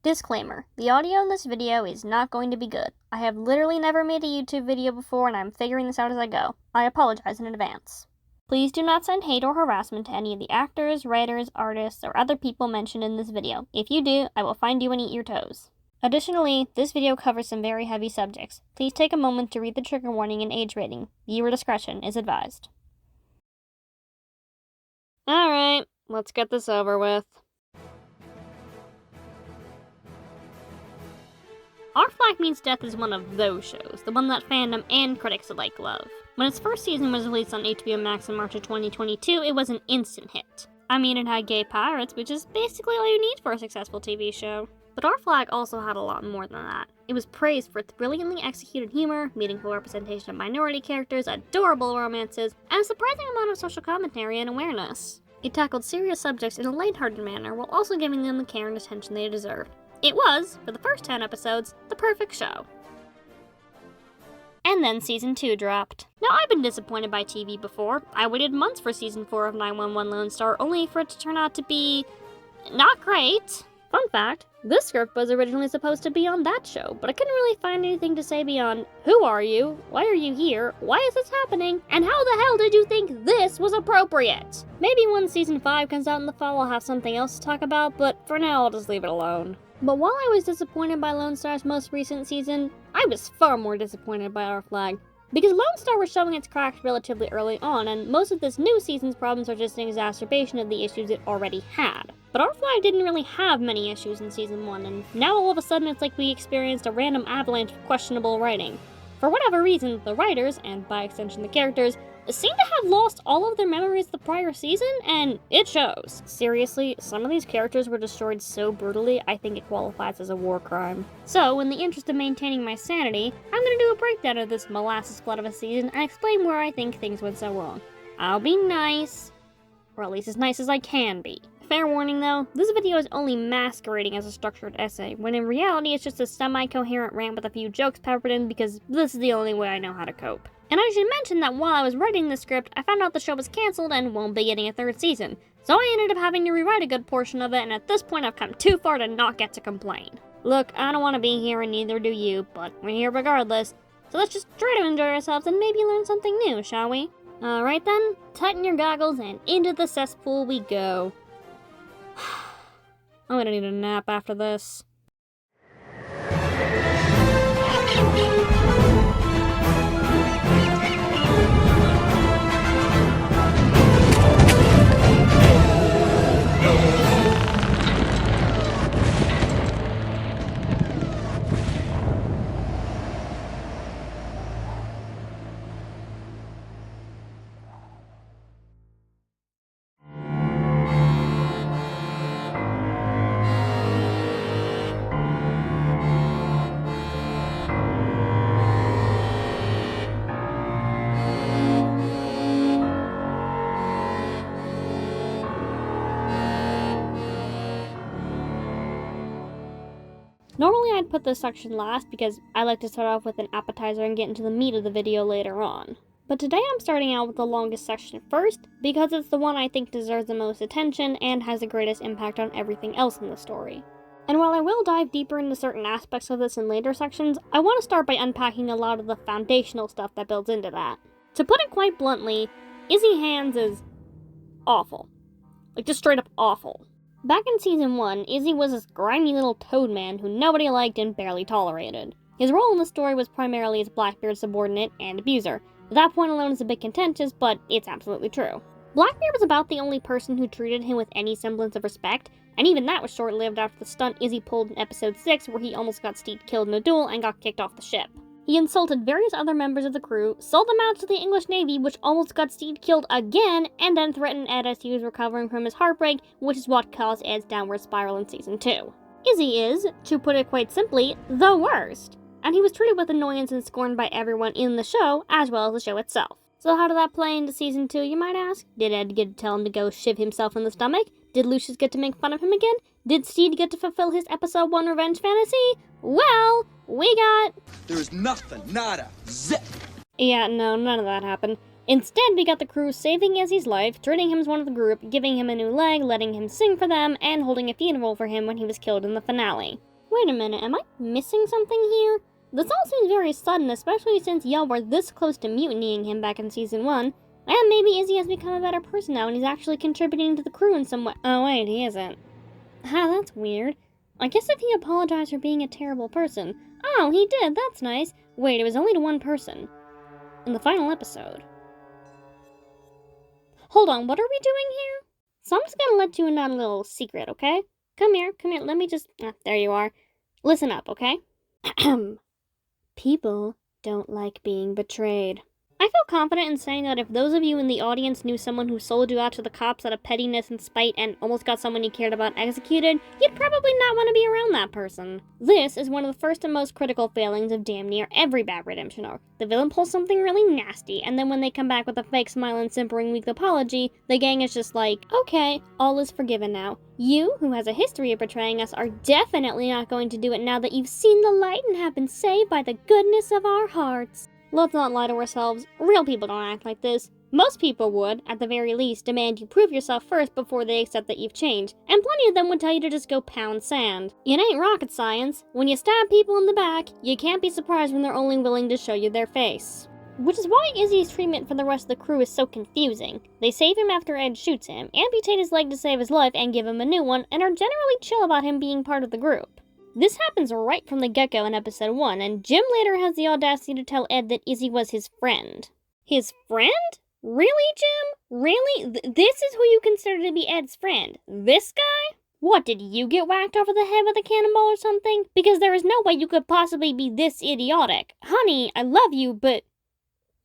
Disclaimer, the audio in this video is not going to be good. I have literally never made a YouTube video before and I'm figuring this out as I go. I apologize in advance. Please do not send hate or harassment to any of the actors, writers, artists, or other people mentioned in this video. If you do, I will find you and eat your toes. Additionally, this video covers some very heavy subjects. Please take a moment to read the trigger warning and age rating. Viewer discretion is advised. Alright, let's get this over with. Our Flag Means Death is one of those shows, the one that fandom and critics alike love. When its first season was released on HBO Max in March of 2022, it was an instant hit. I mean, it had gay pirates, which is basically all you need for a successful TV show. But Our Flag also had a lot more than that. It was praised for its brilliantly executed humor, meaningful representation of minority characters, adorable romances, and a surprising amount of social commentary and awareness. It tackled serious subjects in a lighthearted manner while also giving them the care and attention they deserved. It was, for the first 10 episodes, the perfect show. And then Season 2 dropped. Now, I've been disappointed by TV before. I waited months for Season 4 of 911 Lone Star, only for it to turn out to be not great. Fun fact, this script was originally supposed to be on that show, but I couldn't really find anything to say beyond, who are you, why are you here, why is this happening, and how the hell did you think this was appropriate? Maybe when Season 5 comes out in the fall I'll have something else to talk about, but for now I'll just leave it alone. But while I was disappointed by Lone Star's most recent season, I was far more disappointed by Our Flag. Because Lone Star was showing its cracks relatively early on, and most of this new season's problems are just an exacerbation of the issues it already had. But Our Flag didn't really have many issues in Season 1, and now all of a sudden it's like we experienced a random avalanche of questionable writing. For whatever reason, the writers, and by extension the characters, seem to have lost all of their memories of the prior season, and it shows. Seriously, some of these characters were destroyed so brutally, I think it qualifies as a war crime. So, in the interest of maintaining my sanity, I'm gonna do a breakdown of this molasses flood of a season and explain where I think things went so wrong. I'll be nice, or at least as nice as I can be. Fair warning though, this video is only masquerading as a structured essay, when in reality it's just a semi-coherent rant with a few jokes peppered in because this is the only way I know how to cope. And I should mention that while I was writing this script, I found out the show was cancelled and won't be getting a third season. So I ended up having to rewrite a good portion of it, and at this point I've come too far to not get to complain. Look, I don't want to be here and neither do you, but we're here regardless. So let's just try to enjoy ourselves and maybe learn something new, shall we? Alright then, tighten your goggles and into the cesspool we go. I'm gonna need a nap after this. Normally I'd put this section last because I like to start off with an appetizer and get into the meat of the video later on. But today I'm starting out with the longest section first because it's the one I think deserves the most attention and has the greatest impact on everything else in the story. And while I will dive deeper into certain aspects of this in later sections, I want to start by unpacking a lot of the foundational stuff that builds into that. To put it quite bluntly, Izzy Hands is awful. Like, just straight up awful. Back in Season 1, Izzy was this grimy little toad man who nobody liked and barely tolerated. His role in the story was primarily as Blackbeard's subordinate and abuser. That point alone is a bit contentious, but it's absolutely true. Blackbeard was about the only person who treated him with any semblance of respect, and even that was short-lived after the stunt Izzy pulled in Episode 6 where he almost got Stede killed in a duel and got kicked off the ship. He insulted various other members of the crew, sold them out to the English Navy, which almost got Stede killed again, and then threatened Ed as he was recovering from his heartbreak, which is what caused Ed's downward spiral in Season 2. Izzy is, to put it quite simply, the worst. And he was treated with annoyance and scorn by everyone in the show, as well as the show itself. So how did that play into Season 2, you might ask? Did Ed get to tell him to go shiv himself in the stomach? Did Lucius get to make fun of him again? Did Stede get to fulfill his Episode 1 revenge fantasy? Well, we got... There is nothing, nada, zip! Yeah, no, none of that happened. Instead, we got the crew saving Izzy's life, treating him as one of the group, giving him a new leg, letting him sing for them, and holding a funeral for him when he was killed in the finale. Wait a minute, am I missing something here? This all seems very sudden, especially since y'all were this close to mutinying him back in season 1. And maybe Izzy has become a better person now and he's actually contributing to the crew in some way. Oh wait, he isn't. That's weird. I guess if he apologized for being a terrible person. Oh, he did, that's nice. Wait, it was only to one person. In the final episode. Hold on, what are we doing here? So I'm just gonna let you in on a little secret, okay? Come here, let me just... there you are. Listen up, okay? People don't like being betrayed. I feel confident in saying that if those of you in the audience knew someone who sold you out to the cops out of pettiness and spite and almost got someone you cared about executed, you'd probably not want to be around that person. This is one of the first and most critical failings of damn near every bad redemption arc. The villain pulls something really nasty, and then when they come back with a fake smile and simpering weak apology, the gang is just like, okay, all is forgiven now. You, who has a history of betraying us, are definitely not going to do it now that you've seen the light and have been saved by the goodness of our hearts. Let's not lie to ourselves. Real people don't act like this. Most people would, at the very least, demand you prove yourself first before they accept that you've changed, and plenty of them would tell you to just go pound sand. It ain't rocket science. When you stab people in the back, you can't be surprised when they're only willing to show you their face. Which is why Izzy's treatment for the rest of the crew is so confusing. They save him after Ed shoots him, amputate his leg to save his life and give him a new one, and are generally chill about him being part of the group. This happens right from the get-go in episode 1, and Jim later has the audacity to tell Ed that Izzy was his friend. His friend? Really, Jim? Really? This is who you consider to be Ed's friend? This guy? What, did you get whacked over the head with a cannonball or something? Because there is no way you could possibly be this idiotic. Honey, I love you, but...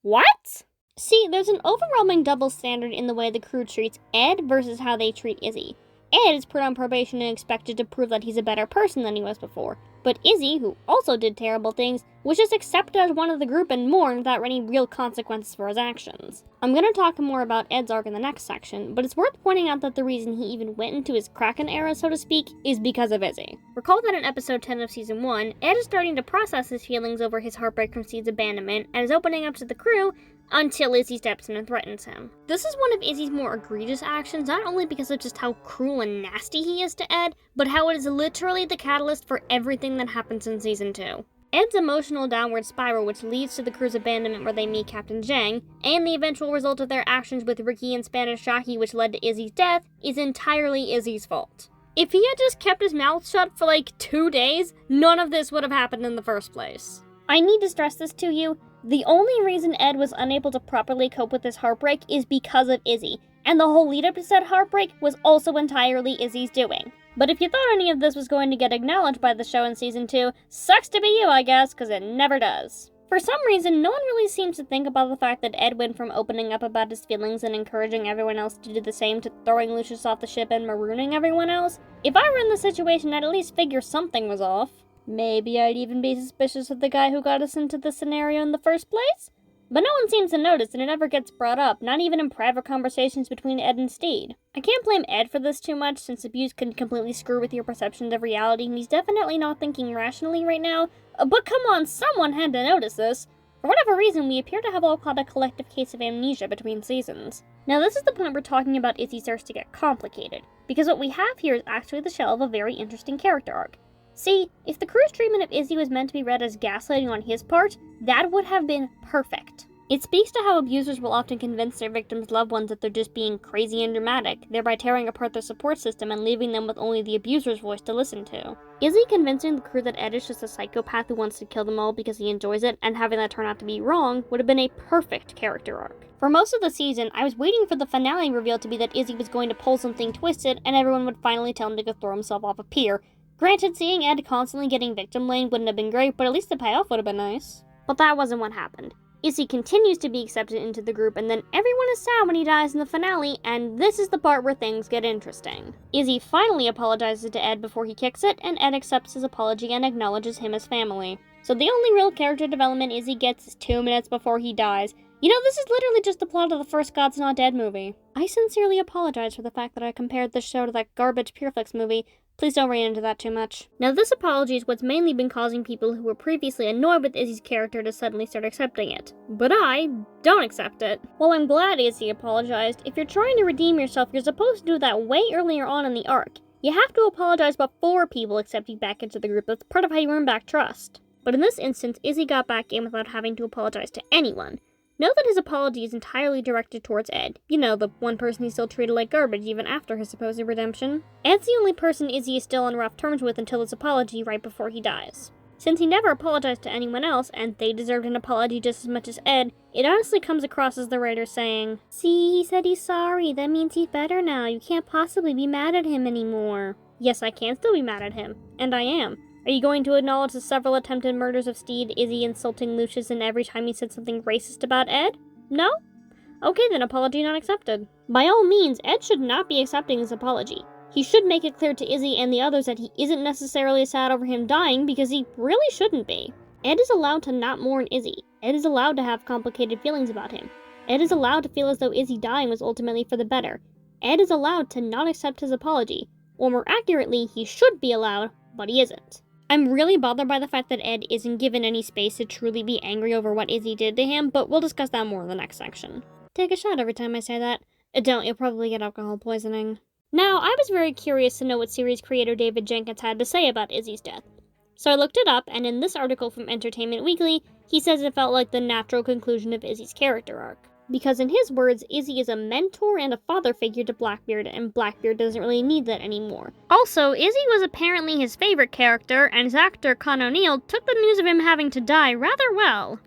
What? See, there's an overwhelming double standard in the way the crew treats Ed versus how they treat Izzy. Ed is put on probation and expected to prove that he's a better person than he was before. But Izzy, who also did terrible things, was just accepted as one of the group and mourned without any real consequences for his actions. I'm going to talk more about Ed's arc in the next section, but it's worth pointing out that the reason he even went into his Kraken era, so to speak, is because of Izzy. Recall that in episode 10 of season 1, Ed is starting to process his feelings over his heartbreak from Stede's abandonment and is opening up to the crew until Izzy steps in and threatens him. This is one of Izzy's more egregious actions, not only because of just how cruel and nasty he is to Ed, but how it is literally the catalyst for everything that happens in season 2. Ed's emotional downward spiral, which leads to the crew's abandonment where they meet Captain Zhang, and the eventual result of their actions with Ricky and Spanish Shocky, which led to Izzy's death, is entirely Izzy's fault. If he had just kept his mouth shut for like 2 days, none of this would have happened in the first place. I need to stress this to you. The only reason Ed was unable to properly cope with his heartbreak is because of Izzy, and the whole lead-up to said heartbreak was also entirely Izzy's doing. But if you thought any of this was going to get acknowledged by the show in season 2, sucks to be you, I guess, because it never does. For some reason, no one really seems to think about the fact that Ed went from opening up about his feelings and encouraging everyone else to do the same to throwing Lucius off the ship and marooning everyone else. If I were in the situation, I'd at least figure something was off. Maybe I'd even be suspicious of the guy who got us into this scenario in the first place? But no one seems to notice, and it never gets brought up, not even in private conversations between Ed and Stede. I can't blame Ed for this too much, since abuse can completely screw with your perceptions of reality, and he's definitely not thinking rationally right now. But come on, someone had to notice this. For whatever reason, we appear to have all caught a collective case of amnesia between seasons. Now this is the point where talking about Izzy starts to get complicated, because what we have here is actually the shell of a very interesting character arc. See, if the crew's treatment of Izzy was meant to be read as gaslighting on his part, that would have been perfect. It speaks to how abusers will often convince their victims' loved ones that they're just being crazy and dramatic, thereby tearing apart their support system and leaving them with only the abuser's voice to listen to. Izzy convincing the crew that Ed is just a psychopath who wants to kill them all because he enjoys it, and having that turn out to be wrong, would have been a perfect character arc. For most of the season, I was waiting for the finale reveal to be that Izzy was going to pull something twisted, and everyone would finally tell him to go throw himself off a pier. Granted, seeing Ed constantly getting victim blamed wouldn't have been great, but at least the payoff would have been nice. But that wasn't what happened. Izzy continues to be accepted into the group, and then everyone is sad when he dies in the finale, and this is the part where things get interesting. Izzy finally apologizes to Ed before he kicks it, and Ed accepts his apology and acknowledges him as family. So the only real character development Izzy gets is 2 minutes before he dies. You know, this is literally just the plot of the first God's Not Dead movie. I sincerely apologize for the fact that I compared this show to that garbage Pureflix movie. Please don't read into that too much. Now, this apology is what's mainly been causing people who were previously annoyed with Izzy's character to suddenly start accepting it. But I don't accept it. While I'm glad Izzy apologized, if you're trying to redeem yourself, you're supposed to do that way earlier on in the arc. You have to apologize before people accept you back into the group. That's part of how you earn back trust. But in this instance, Izzy got back in without having to apologize to anyone. Note that his apology is entirely directed towards Ed. You know, the one person he still treated like garbage even after his supposed redemption. Ed's the only person Izzy is still on rough terms with until his apology right before he dies. Since he never apologized to anyone else, and they deserved an apology just as much as Ed, it honestly comes across as the writer saying, "See, he said he's sorry, that means he's better now, you can't possibly be mad at him anymore." Yes, I can still be mad at him, and I am. Are you going to acknowledge the several attempted murders of Stede, Izzy insulting Lucius, and every time he said something racist about Ed? No? Okay, then apology not accepted. By all means, Ed should not be accepting this apology. He should make it clear to Izzy and the others that he isn't necessarily sad over him dying, because he really shouldn't be. Ed is allowed to not mourn Izzy. Ed is allowed to have complicated feelings about him. Ed is allowed to feel as though Izzy dying was ultimately for the better. Ed is allowed to not accept his apology. Or more accurately, he should be allowed, but he isn't. I'm really bothered by the fact that Ed isn't given any space to truly be angry over what Izzy did to him, but we'll discuss that more in the next section. Take a shot every time I say that. Don't, you'll probably get alcohol poisoning. Now, I was very curious to know what series creator David Jenkins had to say about Izzy's death. So I looked it up, and in this article from Entertainment Weekly, he says it felt like the natural conclusion of Izzy's character arc. Because in his words, Izzy is a mentor and a father figure to Blackbeard, and Blackbeard doesn't really need that anymore. Also, Izzy was apparently his favorite character, and his actor, Con O'Neill, took the news of him having to die rather well.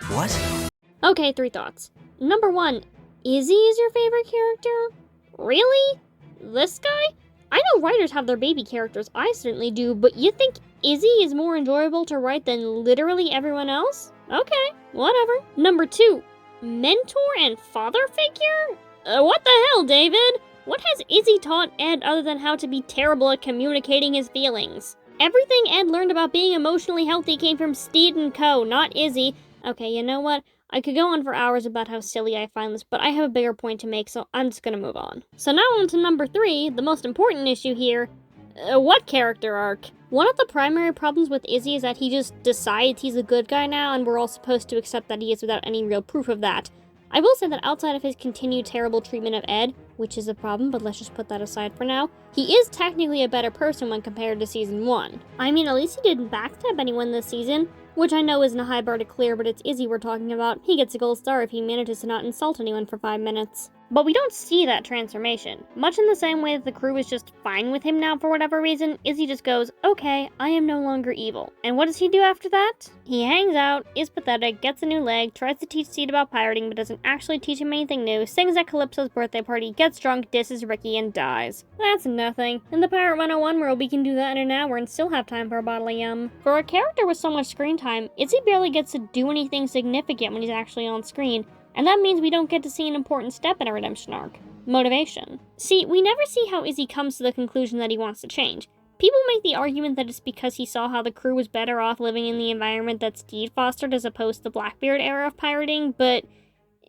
What? Okay, 3 thoughts. Number 1, Izzy is your favorite character? Really? This guy? I know writers have their baby characters, I certainly do, but you think Izzy is more enjoyable to write than literally everyone else? Okay, whatever. Number 2, mentor and father figure? What the hell, David? What has Izzy taught Ed other than how to be terrible at communicating his feelings? Everything Ed learned about being emotionally healthy came from Stede and Co., not Izzy. Okay, you know what? I could go on for hours about how silly I find this, but I have a bigger point to make, so I'm just gonna move on. So now on to number 3, the most important issue here. What character arc? One of the primary problems with Izzy is that he just decides he's a good guy now, and we're all supposed to accept that he is without any real proof of that. I will say that outside of his continued terrible treatment of Ed, which is a problem, but let's just put that aside for now, he is technically a better person when compared to Season 1. I mean, at least he didn't backstab anyone this season, which I know isn't a high bar to clear, but it's Izzy we're talking about. He gets a gold star if he manages to not insult anyone for 5 minutes. But we don't see that transformation. Much in the same way that the crew is just fine with him now for whatever reason, Izzy just goes, okay, I am no longer evil. And what does he do after that? He hangs out, is pathetic, gets a new leg, tries to teach Stede about pirating but doesn't actually teach him anything new, sings at Calypso's birthday party, gets drunk, disses Ricky, and dies. That's nothing. In the Pirate 101 world, we can do that in an hour and still have time for a bottle of yum. For a character with so much screen time, Izzy barely gets to do anything significant when he's actually on screen. And that means we don't get to see an important step in a redemption arc. Motivation. See, we never see how Izzy comes to the conclusion that he wants to change. People make the argument that it's because he saw how the crew was better off living in the environment that Stede fostered as opposed to the Blackbeard era of pirating, but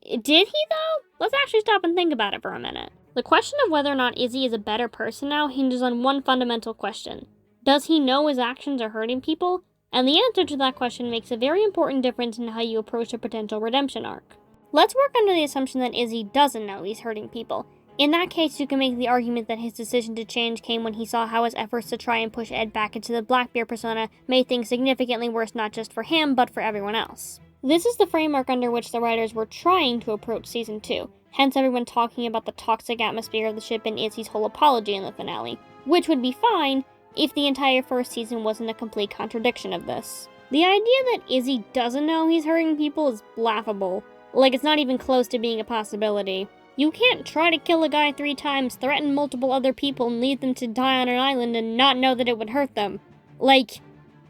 did he though? Let's actually stop and think about it for a minute. The question of whether or not Izzy is a better person now hinges on one fundamental question. Does he know his actions are hurting people? And the answer to that question makes a very important difference in how you approach a potential redemption arc. Let's work under the assumption that Izzy doesn't know he's hurting people. In that case, you can make the argument that his decision to change came when he saw how his efforts to try and push Ed back into the Blackbeard persona made things significantly worse not just for him, but for everyone else. This is the framework under which the writers were trying to approach Season 2, hence everyone talking about the toxic atmosphere of the ship and Izzy's whole apology in the finale, which would be fine if the entire first season wasn't a complete contradiction of this. The idea that Izzy doesn't know he's hurting people is laughable. Like, it's not even close to being a possibility. You can't try to kill a guy 3 times, threaten multiple other people, and leave them to die on an island and not know that it would hurt them. Like,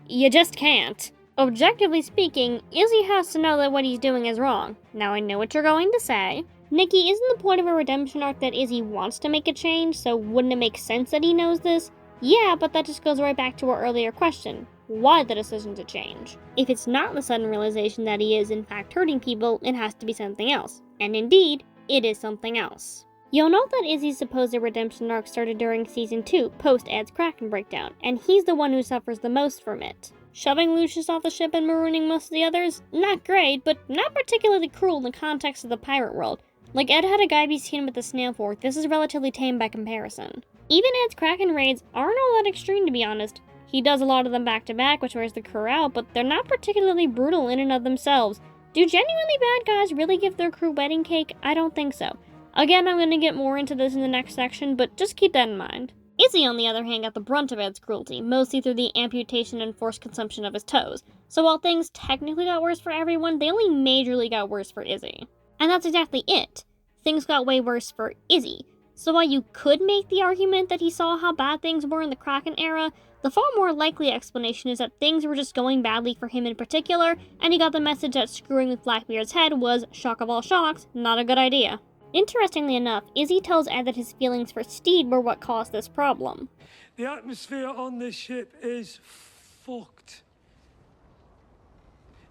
you just can't. Objectively speaking, Izzy has to know that what he's doing is wrong. Now I know what you're going to say. Nikki, isn't the point of a redemption arc that Izzy wants to make a change, so wouldn't it make sense that he knows this? Yeah, but that just goes right back to our earlier question. Why the decision to change? If it's not the sudden realization that he is in fact hurting people, it has to be something else. And indeed, it is something else. You'll note that Izzy's supposed redemption arc started during Season 2, post Ed's Kraken breakdown, and he's the one who suffers the most from it. Shoving Lucius off the ship and marooning most of the others? Not great, but not particularly cruel in the context of the pirate world. Like Ed had a guy be seen with a snail fork, this is relatively tame by comparison. Even Ed's Kraken raids aren't all that extreme, to be honest. He does a lot of them back to back, which wears the crew out, but they're not particularly brutal in and of themselves. Do genuinely bad guys really give their crew wedding cake? I don't think so. Again, I'm going to get more into this in the next section, but just keep that in mind. Izzy, on the other hand, got the brunt of Ed's cruelty, mostly through the amputation and forced consumption of his toes. So while things technically got worse for everyone, they only majorly got worse for Izzy. And that's exactly it. Things got way worse for Izzy. So while you could make the argument that he saw how bad things were in the Kraken era, the far more likely explanation is that things were just going badly for him in particular, and he got the message that screwing with Blackbeard's head was, shock of all shocks, not a good idea. Interestingly enough, Izzy tells Ed that his feelings for Stede were what caused this problem. The atmosphere on this ship is fucked.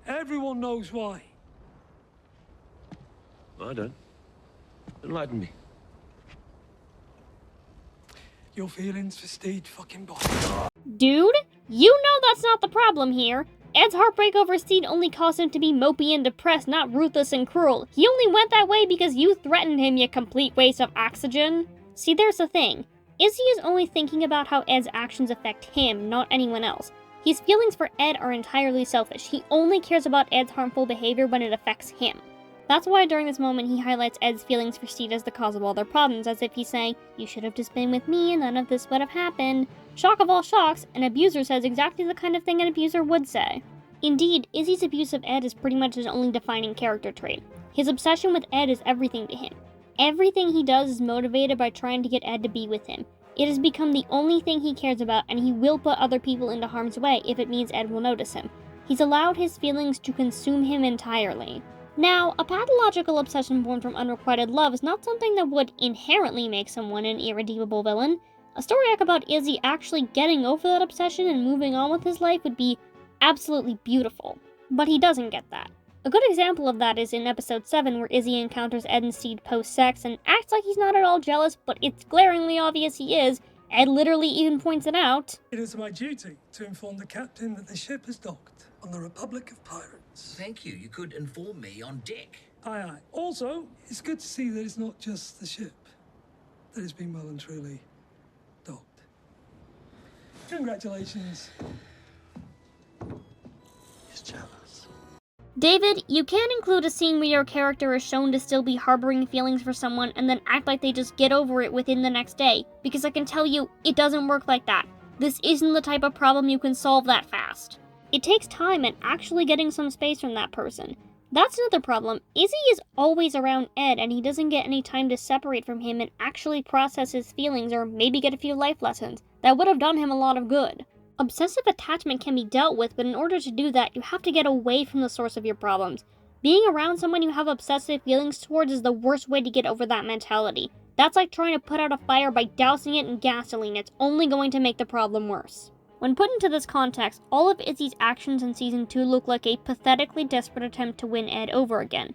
Everyone knows why. I don't. Enlighten me. Your feelings for Stede fucking body. Dude, you know that's not the problem here. Ed's heartbreak over Stede only caused him to be mopey and depressed, not ruthless and cruel. He only went that way because you threatened him, you complete waste of oxygen. See, there's the thing. Izzy is only thinking about how Ed's actions affect him, not anyone else. His feelings for Ed are entirely selfish. He only cares about Ed's harmful behavior when it affects him. That's why during this moment he highlights Ed's feelings for Stede as the cause of all their problems, as if he's saying, you should have just been with me and none of this would have happened. Shock of all shocks, an abuser says exactly the kind of thing an abuser would say. Indeed, Izzy's abuse of Ed is pretty much his only defining character trait. His obsession with Ed is everything to him. Everything he does is motivated by trying to get Ed to be with him. It has become the only thing he cares about, and he will put other people into harm's way if it means Ed will notice him. He's allowed his feelings to consume him entirely. Now, a pathological obsession born from unrequited love is not something that would inherently make someone an irredeemable villain. A story arc about Izzy actually getting over that obsession and moving on with his life would be absolutely beautiful. But he doesn't get that. A good example of that is in episode 7, where Izzy encounters Ed and Stede post-sex and acts like he's not at all jealous, but it's glaringly obvious he is. Ed literally even points it out. It is my duty to inform the captain that the ship has docked on the Republic of Pirates. Thank you. You could inform me on deck. Aye, aye. Also, it's good to see that it's not just the ship that has been well and truly docked. Congratulations. He's jealous. David, you can't include a scene where your character is shown to still be harboring feelings for someone and then act like they just get over it within the next day, because I can tell you, it doesn't work like that. This isn't the type of problem you can solve that fast. It takes time and actually getting some space from that person. That's another problem. Izzy is always around Ed, and he doesn't get any time to separate from him and actually process his feelings or maybe get a few life lessons. That would have done him a lot of good. Obsessive attachment can be dealt with, but in order to do that, you have to get away from the source of your problems. Being around someone you have obsessive feelings towards is the worst way to get over that mentality. That's like trying to put out a fire by dousing it in gasoline. It's only going to make the problem worse. When put into this context, all of Izzy's actions in Season 2 look like a pathetically desperate attempt to win Ed over again.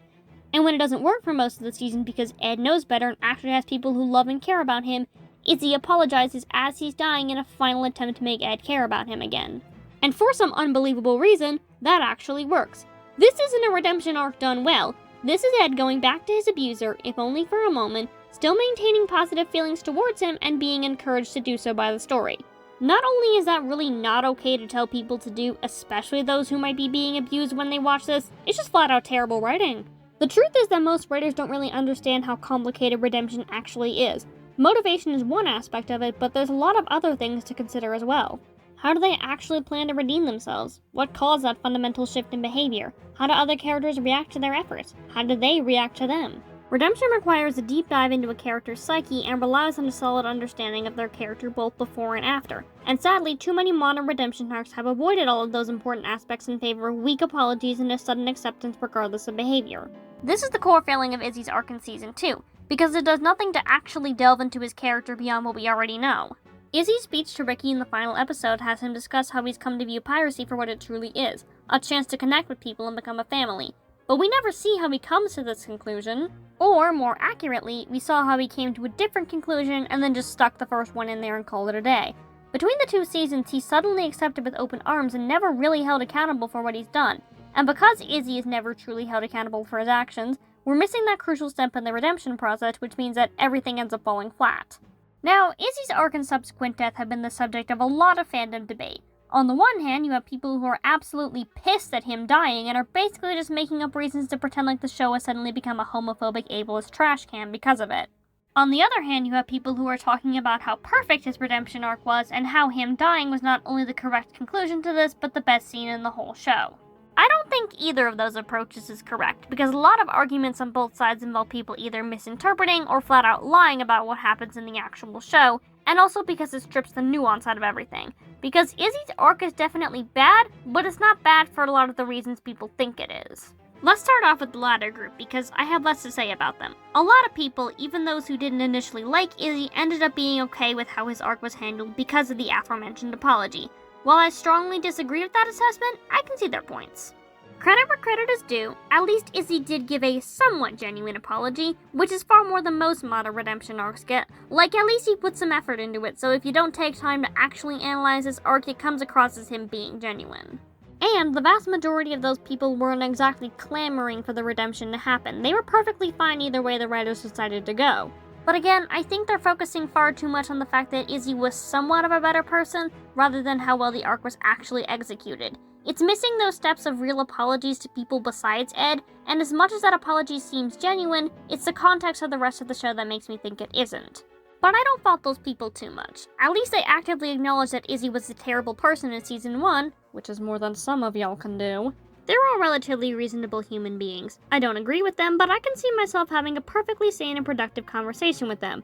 And when it doesn't work for most of the season because Ed knows better and actually has people who love and care about him, Izzy apologizes as he's dying in a final attempt to make Ed care about him again. And for some unbelievable reason, that actually works. This isn't a redemption arc done well. This is Ed going back to his abuser, if only for a moment, still maintaining positive feelings towards him and being encouraged to do so by the story. Not only is that really not okay to tell people to do, especially those who might be being abused when they watch this, it's just flat out terrible writing. The truth is that most writers don't really understand how complicated redemption actually is. Motivation is one aspect of it, but there's a lot of other things to consider as well. How do they actually plan to redeem themselves? What caused that fundamental shift in behavior? How do other characters react to their efforts? How do they react to them? Redemption requires a deep dive into a character's psyche and relies on a solid understanding of their character both before and after. And sadly, too many modern redemption arcs have avoided all of those important aspects in favor of weak apologies and a sudden acceptance regardless of behavior. This is the core failing of Izzy's arc in Season 2, because it does nothing to actually delve into his character beyond what we already know. Izzy's speech to Ricky in the final episode has him discuss how he's come to view piracy for what it truly is, a chance to connect with people and become a family. But we never see how he comes to this conclusion. Or, more accurately, we saw how he came to a different conclusion and then just stuck the first one in there and called it a day. Between the two seasons, he suddenly accepted with open arms and never really held accountable for what he's done. And because Izzy is never truly held accountable for his actions, we're missing that crucial step in the redemption process, which means that everything ends up falling flat. Now, Izzy's arc and subsequent death have been the subject of a lot of fandom debate. On the one hand, you have people who are absolutely pissed at him dying and are basically just making up reasons to pretend like the show has suddenly become a homophobic, ableist trash can because of it. On the other hand, you have people who are talking about how perfect his redemption arc was and how him dying was not only the correct conclusion to this, but the best scene in the whole show. I don't think either of those approaches is correct, because a lot of arguments on both sides involve people either misinterpreting or flat out lying about what happens in the actual show, and also because it strips the nuance out of everything. Because Izzy's arc is definitely bad, but it's not bad for a lot of the reasons people think it is. Let's start off with the latter group, because I have less to say about them. A lot of people, even those who didn't initially like Izzy, ended up being okay with how his arc was handled because of the aforementioned apology. While I strongly disagree with that assessment, I can see their points. Credit where credit is due, at least Izzy did give a somewhat genuine apology, which is far more than most modern redemption arcs get. Like, at least he put some effort into it, so if you don't take time to actually analyze his arc, it comes across as him being genuine. And the vast majority of those people weren't exactly clamoring for the redemption to happen. They were perfectly fine either way the writers decided to go. But again, I think they're focusing far too much on the fact that Izzy was somewhat of a better person, rather than how well the arc was actually executed. It's missing those steps of real apologies to people besides Ed, and as much as that apology seems genuine, it's the context of the rest of the show that makes me think it isn't. But I don't fault those people too much. At least they actively acknowledge that Izzy was a terrible person in Season 1, which is more than some of y'all can do. They're all relatively reasonable human beings. I don't agree with them, but I can see myself having a perfectly sane and productive conversation with them.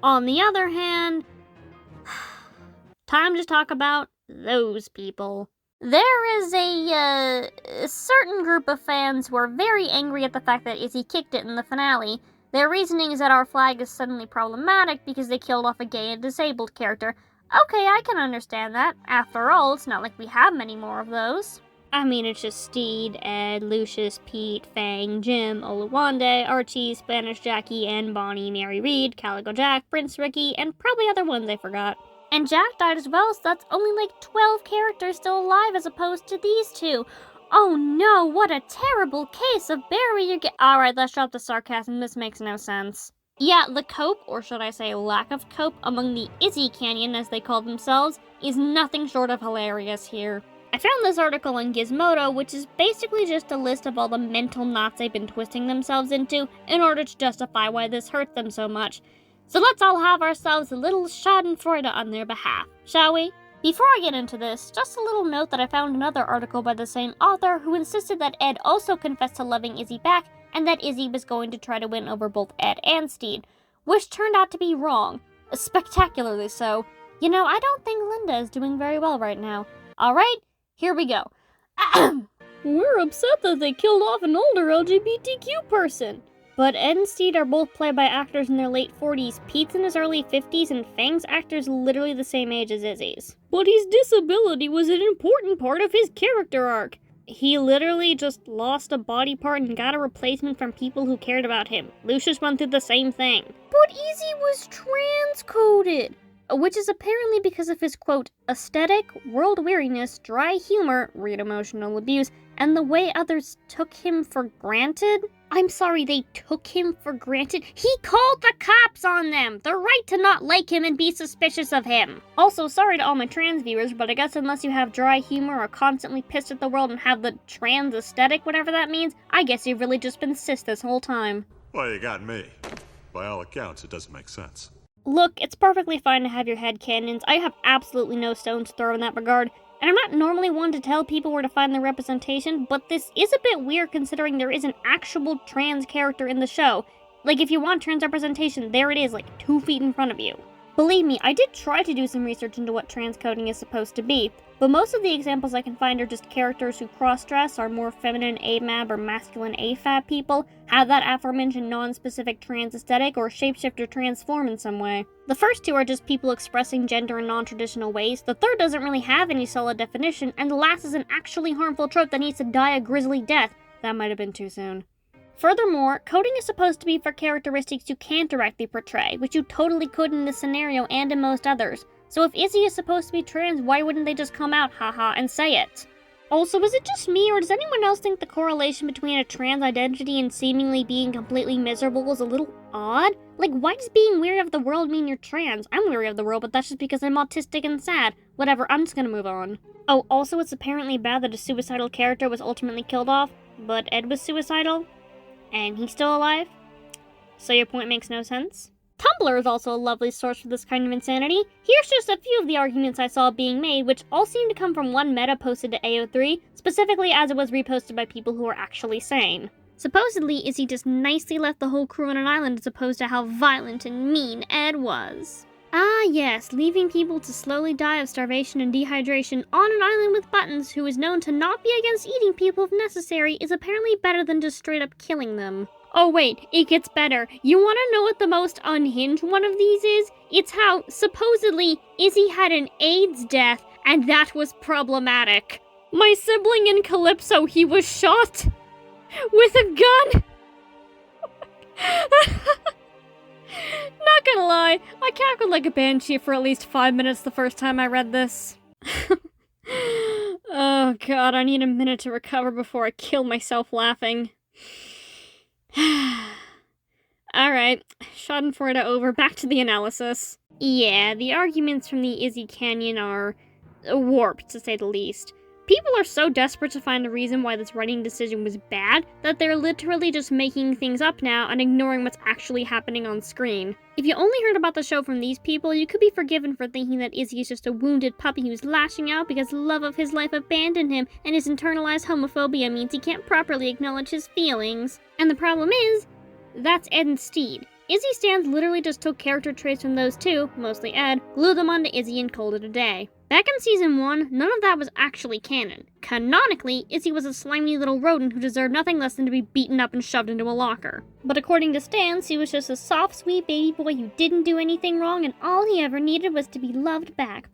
On the other hand, time to talk about those people. There is a certain group of fans who are very angry at the fact that Izzy kicked it in the finale. Their reasoning is that our flag is suddenly problematic because they killed off a gay and disabled character. Okay, I can understand that. After all, it's not like we have many more of those. I mean, it's just Stede, Ed, Lucius, Pete, Fang, Jim, Oluwande, Archie, Spanish Jackie, and Bonnie, Mary Reed, Calico Jack, Prince Ricky, and probably other ones I forgot. And Jack died as well, so that's only like 12 characters still alive as opposed to these two. Oh no, what a terrible case of bury your Alright, let's drop the sarcasm, this makes no sense. Yeah, the cope, or should I say lack of cope, among the Izzy Canyon, as they call themselves, is nothing short of hilarious here. I found this article on Gizmodo, which is basically just a list of all the mental knots they've been twisting themselves into in order to justify why this hurt them so much. So let's all have ourselves a little schadenfreude on their behalf, shall we? Before I get into this, just a little note that I found another article by the same author who insisted that Ed also confessed to loving Izzy back and that Izzy was going to try to win over both Ed and Stede, which turned out to be wrong. Spectacularly so. You know, I don't think Linda is doing very well right now. Alright, here we go. We're upset that they killed off an older LGBTQ person. But Ed and Stede are both played by actors in their late 40s, Pete's in his early 50s, and Fang's actor's literally the same age as Izzy's. But his disability was an important part of his character arc. He literally just lost a body part and got a replacement from people who cared about him. Lucius went through the same thing. But Izzy was transcoded, which is apparently because of his, quote, aesthetic, world weariness, dry humor, read emotional abuse, and the way others took him for granted. I'm sorry, they took him for granted? He called the cops on them! The right to not like him and be suspicious of him! Also, sorry to all my trans viewers, but I guess unless you have dry humor or are constantly pissed at the world and have the trans aesthetic, whatever that means, I guess you've really just been cis this whole time. Well, you got me. By all accounts, it doesn't make sense. Look, it's perfectly fine to have your headcanons. I have absolutely no stones to throw in that regard. And I'm not normally one to tell people where to find their representation, but this is a bit weird considering there is an actual trans character in the show. Like, if you want trans representation, there it is, like 2 feet in front of you. Believe me, I did try to do some research into what transcoding is supposed to be, but most of the examples I can find are just characters who cross-dress, are more feminine AMAB or masculine AFAB people, have that aforementioned non-specific trans aesthetic, or shapeshift or transform in some way. The first two are just people expressing gender in non-traditional ways, the third doesn't really have any solid definition, and the last is an actually harmful trope that needs to die a grisly death. That might have been too soon. Furthermore, coding is supposed to be for characteristics you can't directly portray, which you totally could in this scenario and in most others. So if Izzy is supposed to be trans, why wouldn't they just come out, haha, and say it? Also, is it just me, or does anyone else think the correlation between a trans identity and seemingly being completely miserable is a little odd? Like, why does being weary of the world mean you're trans? I'm weary of the world, but that's just because I'm autistic and sad. Whatever, I'm just gonna move on. Oh, also, it's apparently bad that a suicidal character was ultimately killed off, but Ed was suicidal, and he's still alive? So your point makes no sense? Tumblr is also a lovely source for this kind of insanity. Here's just a few of the arguments I saw being made, which all seem to come from one meta posted to AO3, specifically as it was reposted by people who are actually sane. Supposedly, Izzy just nicely left the whole crew on an island as opposed to how violent and mean Ed was. Ah yes, leaving people to slowly die of starvation and dehydration on an island with Buttons, who is known to not be against eating people if necessary, is apparently better than just straight up killing them. Oh wait, it gets better. You wanna know what the most unhinged one of these is? It's how, supposedly, Izzy had an AIDS death, and that was problematic. My sibling in Calypso, he was shot with a gun! Not gonna lie, I cackled like a banshee for at least 5 minutes the first time I read this. Oh god, I need a minute to recover before I kill myself laughing. Alright, schadenfreude over, back to the analysis. Yeah, the arguments from the Izzy Canyon are warped, to say the least. People are so desperate to find a reason why this writing decision was bad that they're literally just making things up now and ignoring what's actually happening on screen. If you only heard about the show from these people, you could be forgiven for thinking that Izzy is just a wounded puppy who's lashing out because the love of his life abandoned him and his internalized homophobia means he can't properly acknowledge his feelings. And the problem is, that's Ed and Stede. Izzy Stans literally just took character traits from those two, mostly Ed, glued them onto Izzy and called it a day. Back in Season 1, none of that was actually canon. Canonically, Izzy was a slimy little rodent who deserved nothing less than to be beaten up and shoved into a locker. But according to Stans, he was just a soft, sweet baby boy who didn't do anything wrong and all he ever needed was to be loved back.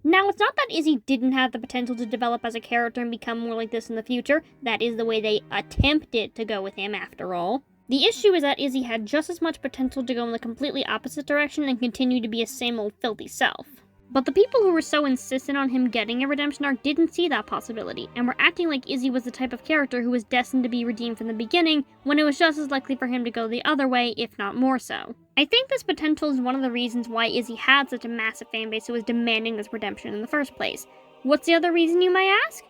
Now, it's not that Izzy didn't have the potential to develop as a character and become more like this in the future. That is the way they attempted to go with him, after all. The issue is that Izzy had just as much potential to go in the completely opposite direction and continue to be his same old filthy self. But the people who were so insistent on him getting a redemption arc didn't see that possibility, and were acting like Izzy was the type of character who was destined to be redeemed from the beginning, when it was just as likely for him to go the other way, if not more so. I think this potential is one of the reasons why Izzy had such a massive fanbase who was demanding this redemption in the first place. What's the other reason, you might ask?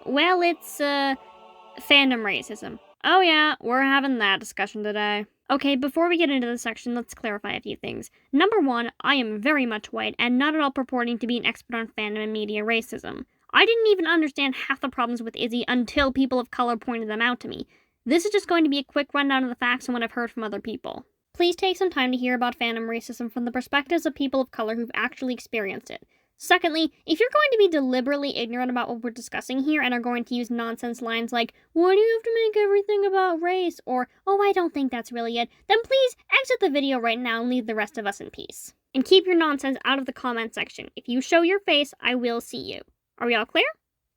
Well, it's, fandom racism. Oh yeah, we're having that discussion today. Okay, before we get into this section, let's clarify a few things. Number one, I am very much white and not at all purporting to be an expert on fandom and media racism. I didn't even understand half the problems with Izzy until people of color pointed them out to me. This is just going to be a quick rundown of the facts and what I've heard from other people. Please take some time to hear about fandom racism from the perspectives of people of color who've actually experienced it. Secondly, if you're going to be deliberately ignorant about what we're discussing here and are going to use nonsense lines like, why do you have to make everything about race? Or, oh, I don't think that's really it, then please exit the video right now and leave the rest of us in peace. And keep your nonsense out of the comment section. If you show your face, I will see you. Are we all clear?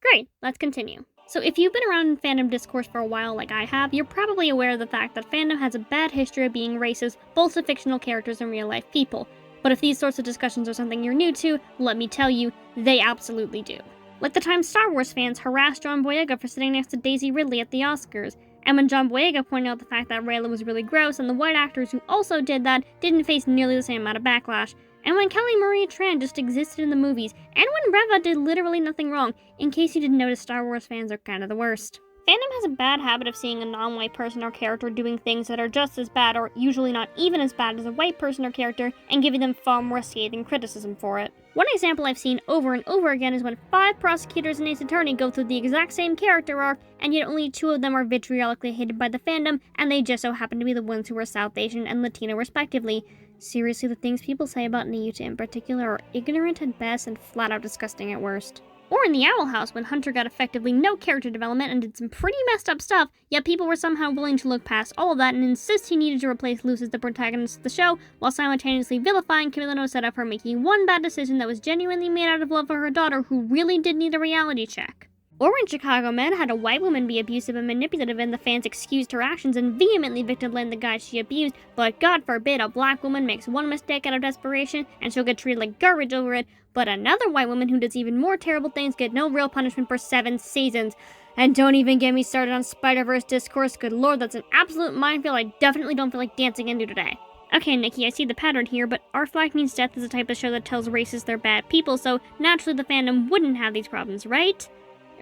Great, let's continue. So if you've been around in fandom discourse for a while like I have, you're probably aware of the fact that fandom has a bad history of being racist, both to fictional characters and real-life people. But if these sorts of discussions are something you're new to, let me tell you, they absolutely do. Like the time Star Wars fans harassed John Boyega for sitting next to Daisy Ridley at the Oscars, and when John Boyega pointed out the fact that Rayla was really gross and the white actors who also did that didn't face nearly the same amount of backlash, and when Kelly Marie Tran just existed in the movies, and when Reva did literally nothing wrong. In case you didn't notice, Star Wars fans are kind of the worst. Fandom has a bad habit of seeing a non-white person or character doing things that are just as bad or usually not even as bad as a white person or character and giving them far more scathing criticism for it. One example I've seen over and over again is when 5 prosecutors and Ace Attorney go through the exact same character arc and yet only 2 of them are vitriolically hated by the fandom and they just so happen to be the ones who are South Asian and Latino respectively. Seriously, the things people say about Nayuta in particular are ignorant at best and flat out disgusting at worst. Or in the Owl House, when Hunter got effectively no character development and did some pretty messed up stuff, yet people were somehow willing to look past all of that and insist he needed to replace Luce as the protagonist of the show, while simultaneously vilifying Camila Noceda for making one bad decision that was genuinely made out of love for her daughter who really did need a reality check. Orange Chicago Med had a white woman be abusive and manipulative, and the fans excused her actions and vehemently victim-blamed the guy she abused, but God forbid a black woman makes one mistake out of desperation and she'll get treated like garbage over it, but another white woman who does even more terrible things get no real punishment for 7 seasons. And don't even get me started on Spider-Verse discourse. Good lord, that's an absolute minefield I definitely don't feel like dancing into today. Okay, Nikki, I see the pattern here, but Our Flag Means Death is a type of show that tells racists they're bad people, so naturally the fandom wouldn't have these problems, right?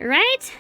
Right?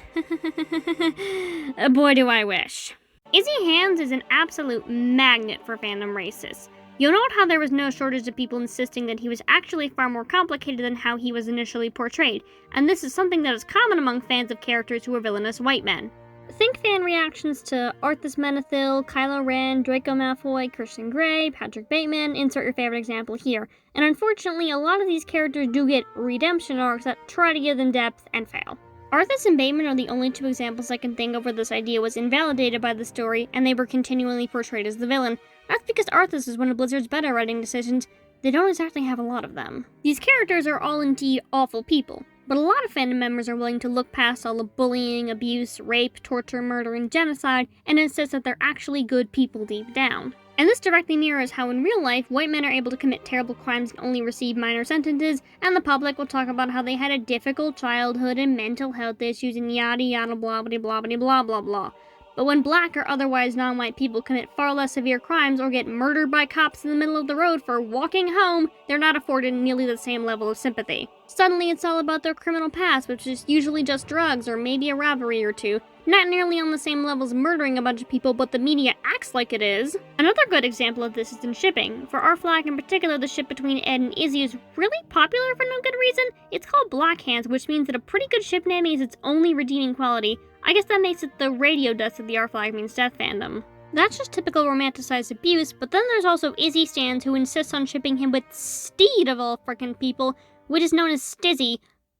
Boy, do I wish. Izzy Hands is an absolute magnet for fandom racists. You'll note how there was no shortage of people insisting that he was actually far more complicated than how he was initially portrayed, and this is something that is common among fans of characters who are villainous white men. Think fan reactions to Arthas Menethil, Kylo Ren, Draco Malfoy, Christian Grey, Patrick Bateman, insert your favorite example here, and unfortunately a lot of these characters do get redemption arcs that try to give them depth and fail. Arthas and Bateman are the only 2 examples I can think of where this idea was invalidated by the story and they were continually portrayed as the villain. That's because Arthas is one of Blizzard's better writing decisions. They don't exactly have a lot of them. These characters are all indeed awful people, but a lot of fandom members are willing to look past all the bullying, abuse, rape, torture, murder, and genocide and insist that they're actually good people deep down. And this directly mirrors how in real life, white men are able to commit terrible crimes and only receive minor sentences, and the public will talk about how they had a difficult childhood and mental health issues and yada yada blah blah blah blah blah blah blah. But when black or otherwise non-white people commit far less severe crimes or get murdered by cops in the middle of the road for walking home, they're not afforded nearly the same level of sympathy. Suddenly it's all about their criminal past, which is usually just drugs or maybe a robbery or 2. Not nearly on the same level as murdering a bunch of people, but the media acts like it is. Another good example of this is in shipping. For Our Flag in particular, the ship between Ed and Izzy is really popular for no good reason. It's called Black Hands, which means that a pretty good ship name is its only redeeming quality. I guess that makes it the radio dust of the Our Flag Means Death fandom. That's just typical romanticized abuse, but then there's also Izzy stans who insist on shipping him with Stede of all frickin' people, which is known as Stizzy.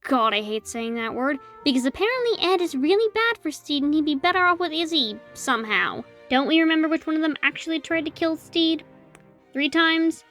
God, I hate saying that word, because apparently Ed is really bad for Stede and he'd be better off with Izzy, somehow. Don't we remember which one of them actually tried to kill Stede? 3 times?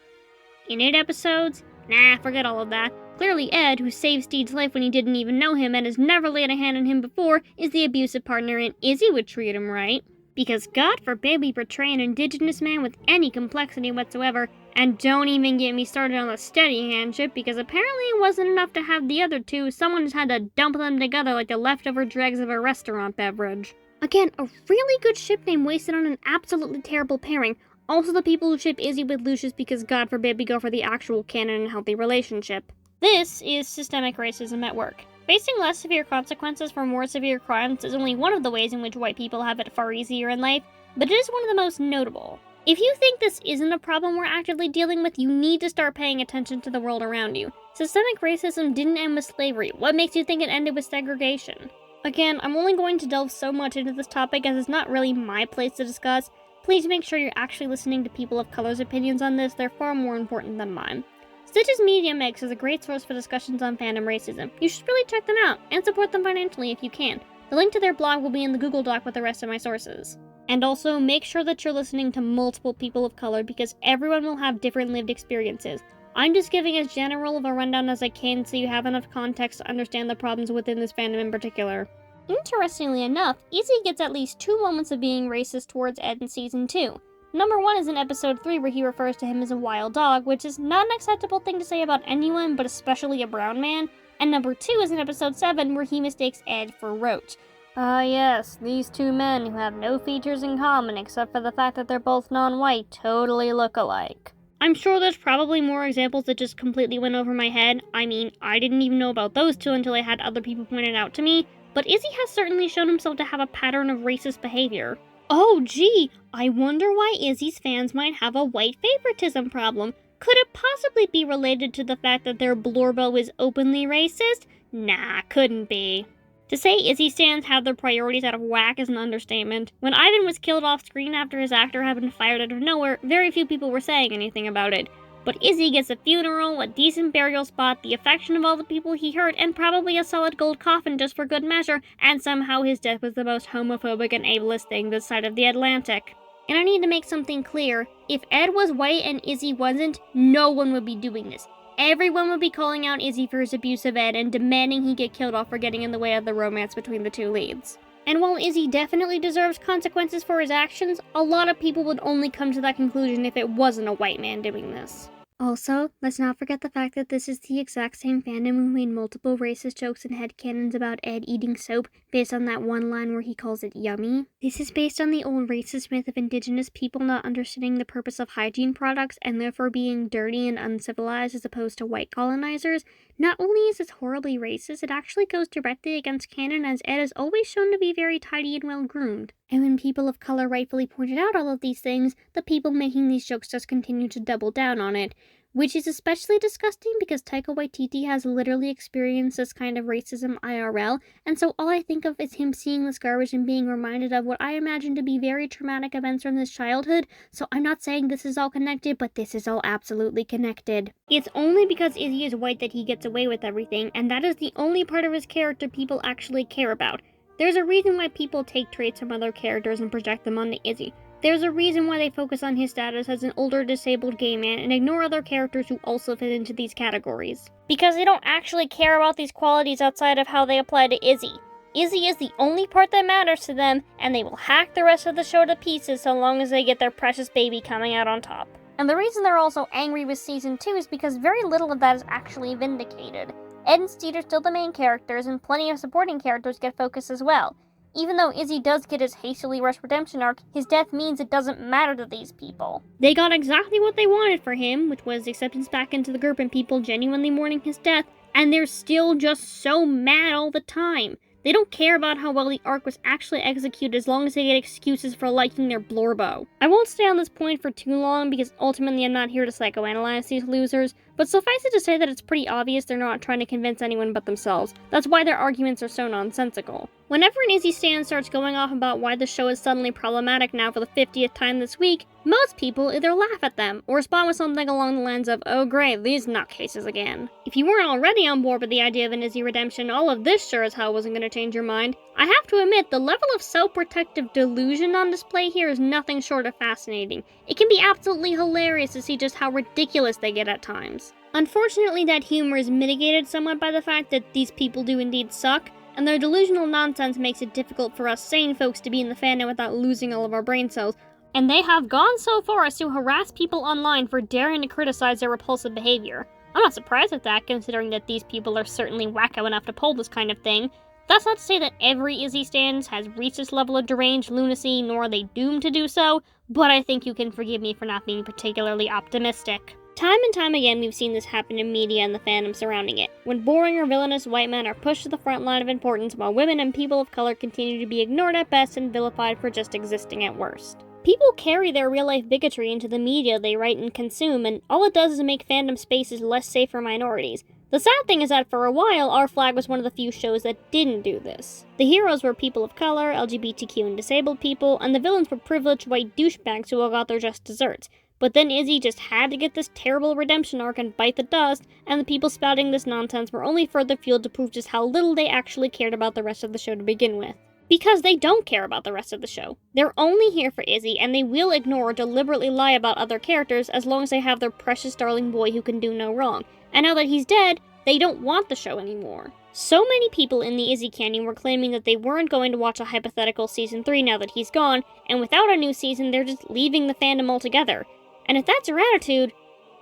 In 8 episodes? Nah, forget all of that. Clearly Ed, who saved Stede's life when he didn't even know him and has never laid a hand on him before, is the abusive partner and Izzy would treat him right. Because God forbid we portray an indigenous man with any complexity whatsoever, and don't even get me started on the Steady hand ship, because apparently it wasn't enough to have the other 2, someone just had to dump them together like the leftover dregs of a restaurant beverage. Again, a really good ship name wasted on an absolutely terrible pairing. Also the people who ship Izzy with Lucius because God forbid we go for the actual canon and healthy relationship. This is systemic racism at work. Facing less severe consequences for more severe crimes is only one of the ways in which white people have it far easier in life, but it is one of the most notable. If you think this isn't a problem we're actively dealing with, you need to start paying attention to the world around you. Systemic racism didn't end with slavery. What makes you think it ended with segregation? Again, I'm only going to delve so much into this topic as it's not really my place to discuss. Please make sure you're actually listening to people of color's opinions on this. They're far more important than mine. Stitch's Media Mix is a great source for discussions on fandom racism. You should really check them out, and support them financially if you can. The link to their blog will be in the Google Doc with the rest of my sources. And also, make sure that you're listening to multiple people of color, because everyone will have different lived experiences. I'm just giving as general of a rundown as I can so you have enough context to understand the problems within this fandom in particular. Interestingly enough, Izzy gets at least 2 moments of being racist towards Ed in Season 2. Number 1 is in Episode 3 where he refers to him as a wild dog, which is not an acceptable thing to say about anyone, but especially a brown man. And number 2 is in Episode 7 where he mistakes Ed for Roach. Ah yes, these 2 men who have no features in common except for the fact that they're both non-white totally look alike. I'm sure there's probably more examples that just completely went over my head. I mean, I didn't even know about those 2 until I had other people point it out to me, but Izzy has certainly shown himself to have a pattern of racist behavior. Oh gee, I wonder why Izzy's fans might have a white favoritism problem. Could it possibly be related to the fact that their Blorbo is openly racist? Nah, couldn't be. To say Izzy stans have their priorities out of whack is an understatement. When Ivan was killed off screen after his actor had been fired out of nowhere, very few people were saying anything about it. But Izzy gets a funeral, a decent burial spot, the affection of all the people he hurt, and probably a solid gold coffin just for good measure, and somehow his death was the most homophobic and ableist thing this side of the Atlantic. And I need to make something clear. If Ed was white and Izzy wasn't, no one would be doing this. everyone would be calling out Izzy for his abuse of Ed and demanding he get killed off for getting in the way of the romance between the two leads. And while Izzy definitely deserves consequences for his actions, a lot of people would only come to that conclusion if it wasn't a white man doing this. Also, let's not forget the fact that this is the exact same fandom who made multiple racist jokes and headcanons about Ed eating soap based on that one line where he calls it yummy. This is based on the old racist myth of indigenous people not understanding the purpose of hygiene products and therefore being dirty and uncivilized as opposed to white colonizers. Not only is this horribly racist, it actually goes directly against canon as Ed is always shown to be very tidy and well groomed. And when people of color rightfully pointed out all of these things, the people making these jokes just continue to double down on it. Which is especially disgusting because Taika Waititi has literally experienced this kind of racism IRL, and so all I think of is him seeing this garbage and being reminded of what I imagine to be very traumatic events from his childhood, so I'm not saying this is all connected, but this is all absolutely connected. It's only because Izzy is white that he gets away with everything, and that is the only part of his character people actually care about. There's a reason why people take traits from other characters and project them onto Izzy. There's a reason why they focus on his status as an older disabled gay man and ignore other characters who also fit into these categories. Because they don't actually care about these qualities outside of how they apply to Izzy. Izzy is the only part that matters to them, and they will hack the rest of the show to pieces so long as they get their precious baby coming out on top. And the reason they're also angry with Season 2 is because very little of that is actually vindicated. Ed and Stede are still the main characters, and plenty of supporting characters get focus as well. Even though Izzy does get his hastily rushed redemption arc, his death means it doesn't matter to these people. They got exactly what they wanted for him, which was acceptance back into the group and people genuinely mourning his death, and they're still just so mad all the time. They don't care about how well the arc was actually executed as long as they get excuses for liking their blorbo. I won't stay on this point for too long because ultimately I'm not here to psychoanalyze these losers, but suffice it to say that it's pretty obvious they're not trying to convince anyone but themselves. That's why their arguments are so nonsensical. Whenever an Izzy stan starts going off about why the show is suddenly problematic now for the 50th time this week, most people either laugh at them or respond with something along the lines of, "Oh great, these nutcases again." If you weren't already on board with the idea of an Izzy redemption, all of this sure as hell wasn't going to change your mind. I have to admit, the level of self-protective delusion on display here is nothing short of fascinating. It can be absolutely hilarious to see just how ridiculous they get at times. Unfortunately, that humor is mitigated somewhat by the fact that these people do indeed suck, and their delusional nonsense makes it difficult for us sane folks to be in the fandom without losing all of our brain cells, and they have gone so far as to harass people online for daring to criticize their repulsive behavior. I'm not surprised at that, considering that these people are certainly wacko enough to pull this kind of thing. That's not to say that every Izzy stan has reached this level of deranged lunacy, nor are they doomed to do so, but I think you can forgive me for not being particularly optimistic. Time and time again, we've seen this happen in media and the fandom surrounding it, when boring or villainous white men are pushed to the front line of importance while women and people of color continue to be ignored at best and vilified for just existing at worst. People carry their real-life bigotry into the media they write and consume, and all it does is make fandom spaces less safe for minorities. The sad thing is that for a while, Our Flag was one of the few shows that didn't do this. The heroes were people of color, LGBTQ and disabled people, and the villains were privileged white douchebags who all got their just desserts. But then Izzy just had to get this terrible redemption arc and bite the dust, and the people spouting this nonsense were only further fueled to prove just how little they actually cared about the rest of the show to begin with. Because they don't care about the rest of the show. They're only here for Izzy, and they will ignore or deliberately lie about other characters as long as they have their precious darling boy who can do no wrong. And now that he's dead, they don't want the show anymore. So many people in the Izzy canon were claiming that they weren't going to watch a hypothetical season 3 now that he's gone, and without a new season, they're just leaving the fandom altogether. And if that's your attitude,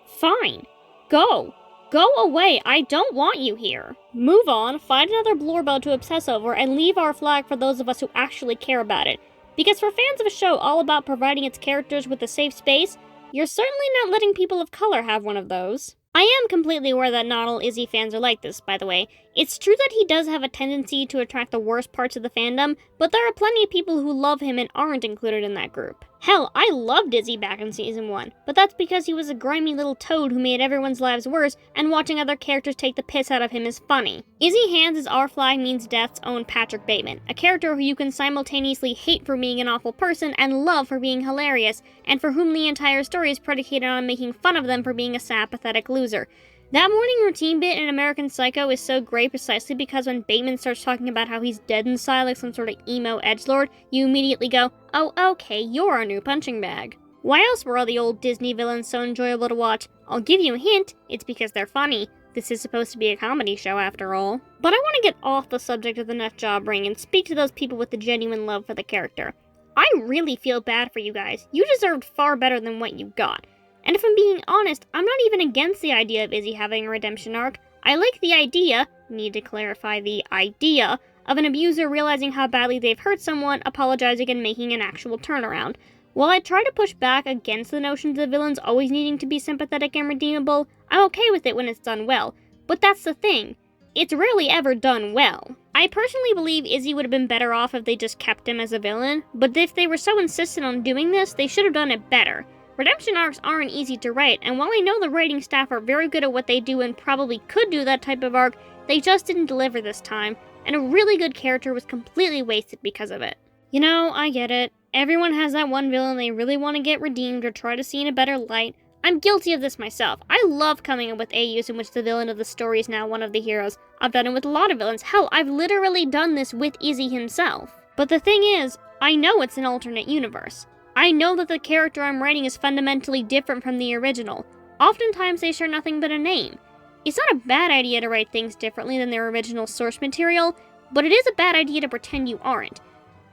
fine. Go. Go away. I don't want you here. Move on, find another blorbo to obsess over, and leave Our Flag for those of us who actually care about it. Because for fans of a show all about providing its characters with a safe space, you're certainly not letting people of color have one of those. I am completely aware that not all Izzy fans are like this, by the way. It's true that he does have a tendency to attract the worst parts of the fandom, but there are plenty of people who love him and aren't included in that group. Hell, I loved Izzy back in Season 1, but that's because he was a grimy little toad who made everyone's lives worse, and watching other characters take the piss out of him is funny. Izzy Hands' Our Flag Means Death's own Patrick Bateman, a character who you can simultaneously hate for being an awful person and love for being hilarious, and for whom the entire story is predicated on making fun of them for being a sad, pathetic loser. That morning routine bit in American Psycho is so great precisely because when Bateman starts talking about how he's dead inside like some sort of emo edgelord, you immediately go, oh okay, you're our new punching bag. Why else were all the old Disney villains so enjoyable to watch? I'll give you a hint, it's because they're funny. This is supposed to be a comedy show after all. But I want to get off the subject of the nut job ring and speak to those people with the genuine love for the character. I really feel bad for you guys. You deserved far better than what you got. And if I'm being honest, I'm not even against the idea of Izzy having a redemption arc. I like the idea, need to clarify the idea, of an abuser realizing how badly they've hurt someone, apologizing and making an actual turnaround. While I try to push back against the notions of villains always needing to be sympathetic and redeemable, I'm okay with it when it's done well. But that's the thing. It's rarely ever done well. I personally believe Izzy would have been better off if they just kept him as a villain, but if they were so insistent on doing this, they should have done it better. Redemption arcs aren't easy to write, and while I know the writing staff are very good at what they do and probably could do that type of arc, they just didn't deliver this time, and a really good character was completely wasted because of it. You know, I get it. Everyone has that one villain they really want to get redeemed or try to see in a better light. I'm guilty of this myself. I love coming up with AUs in which the villain of the story is now one of the heroes. I've done it with a lot of villains. Hell, I've literally done this with Izzy himself. But the thing is, I know it's an alternate universe. I know that the character I'm writing is fundamentally different from the original. Oftentimes they share nothing but a name. It's not a bad idea to write things differently than their original source material, but it is a bad idea to pretend you aren't.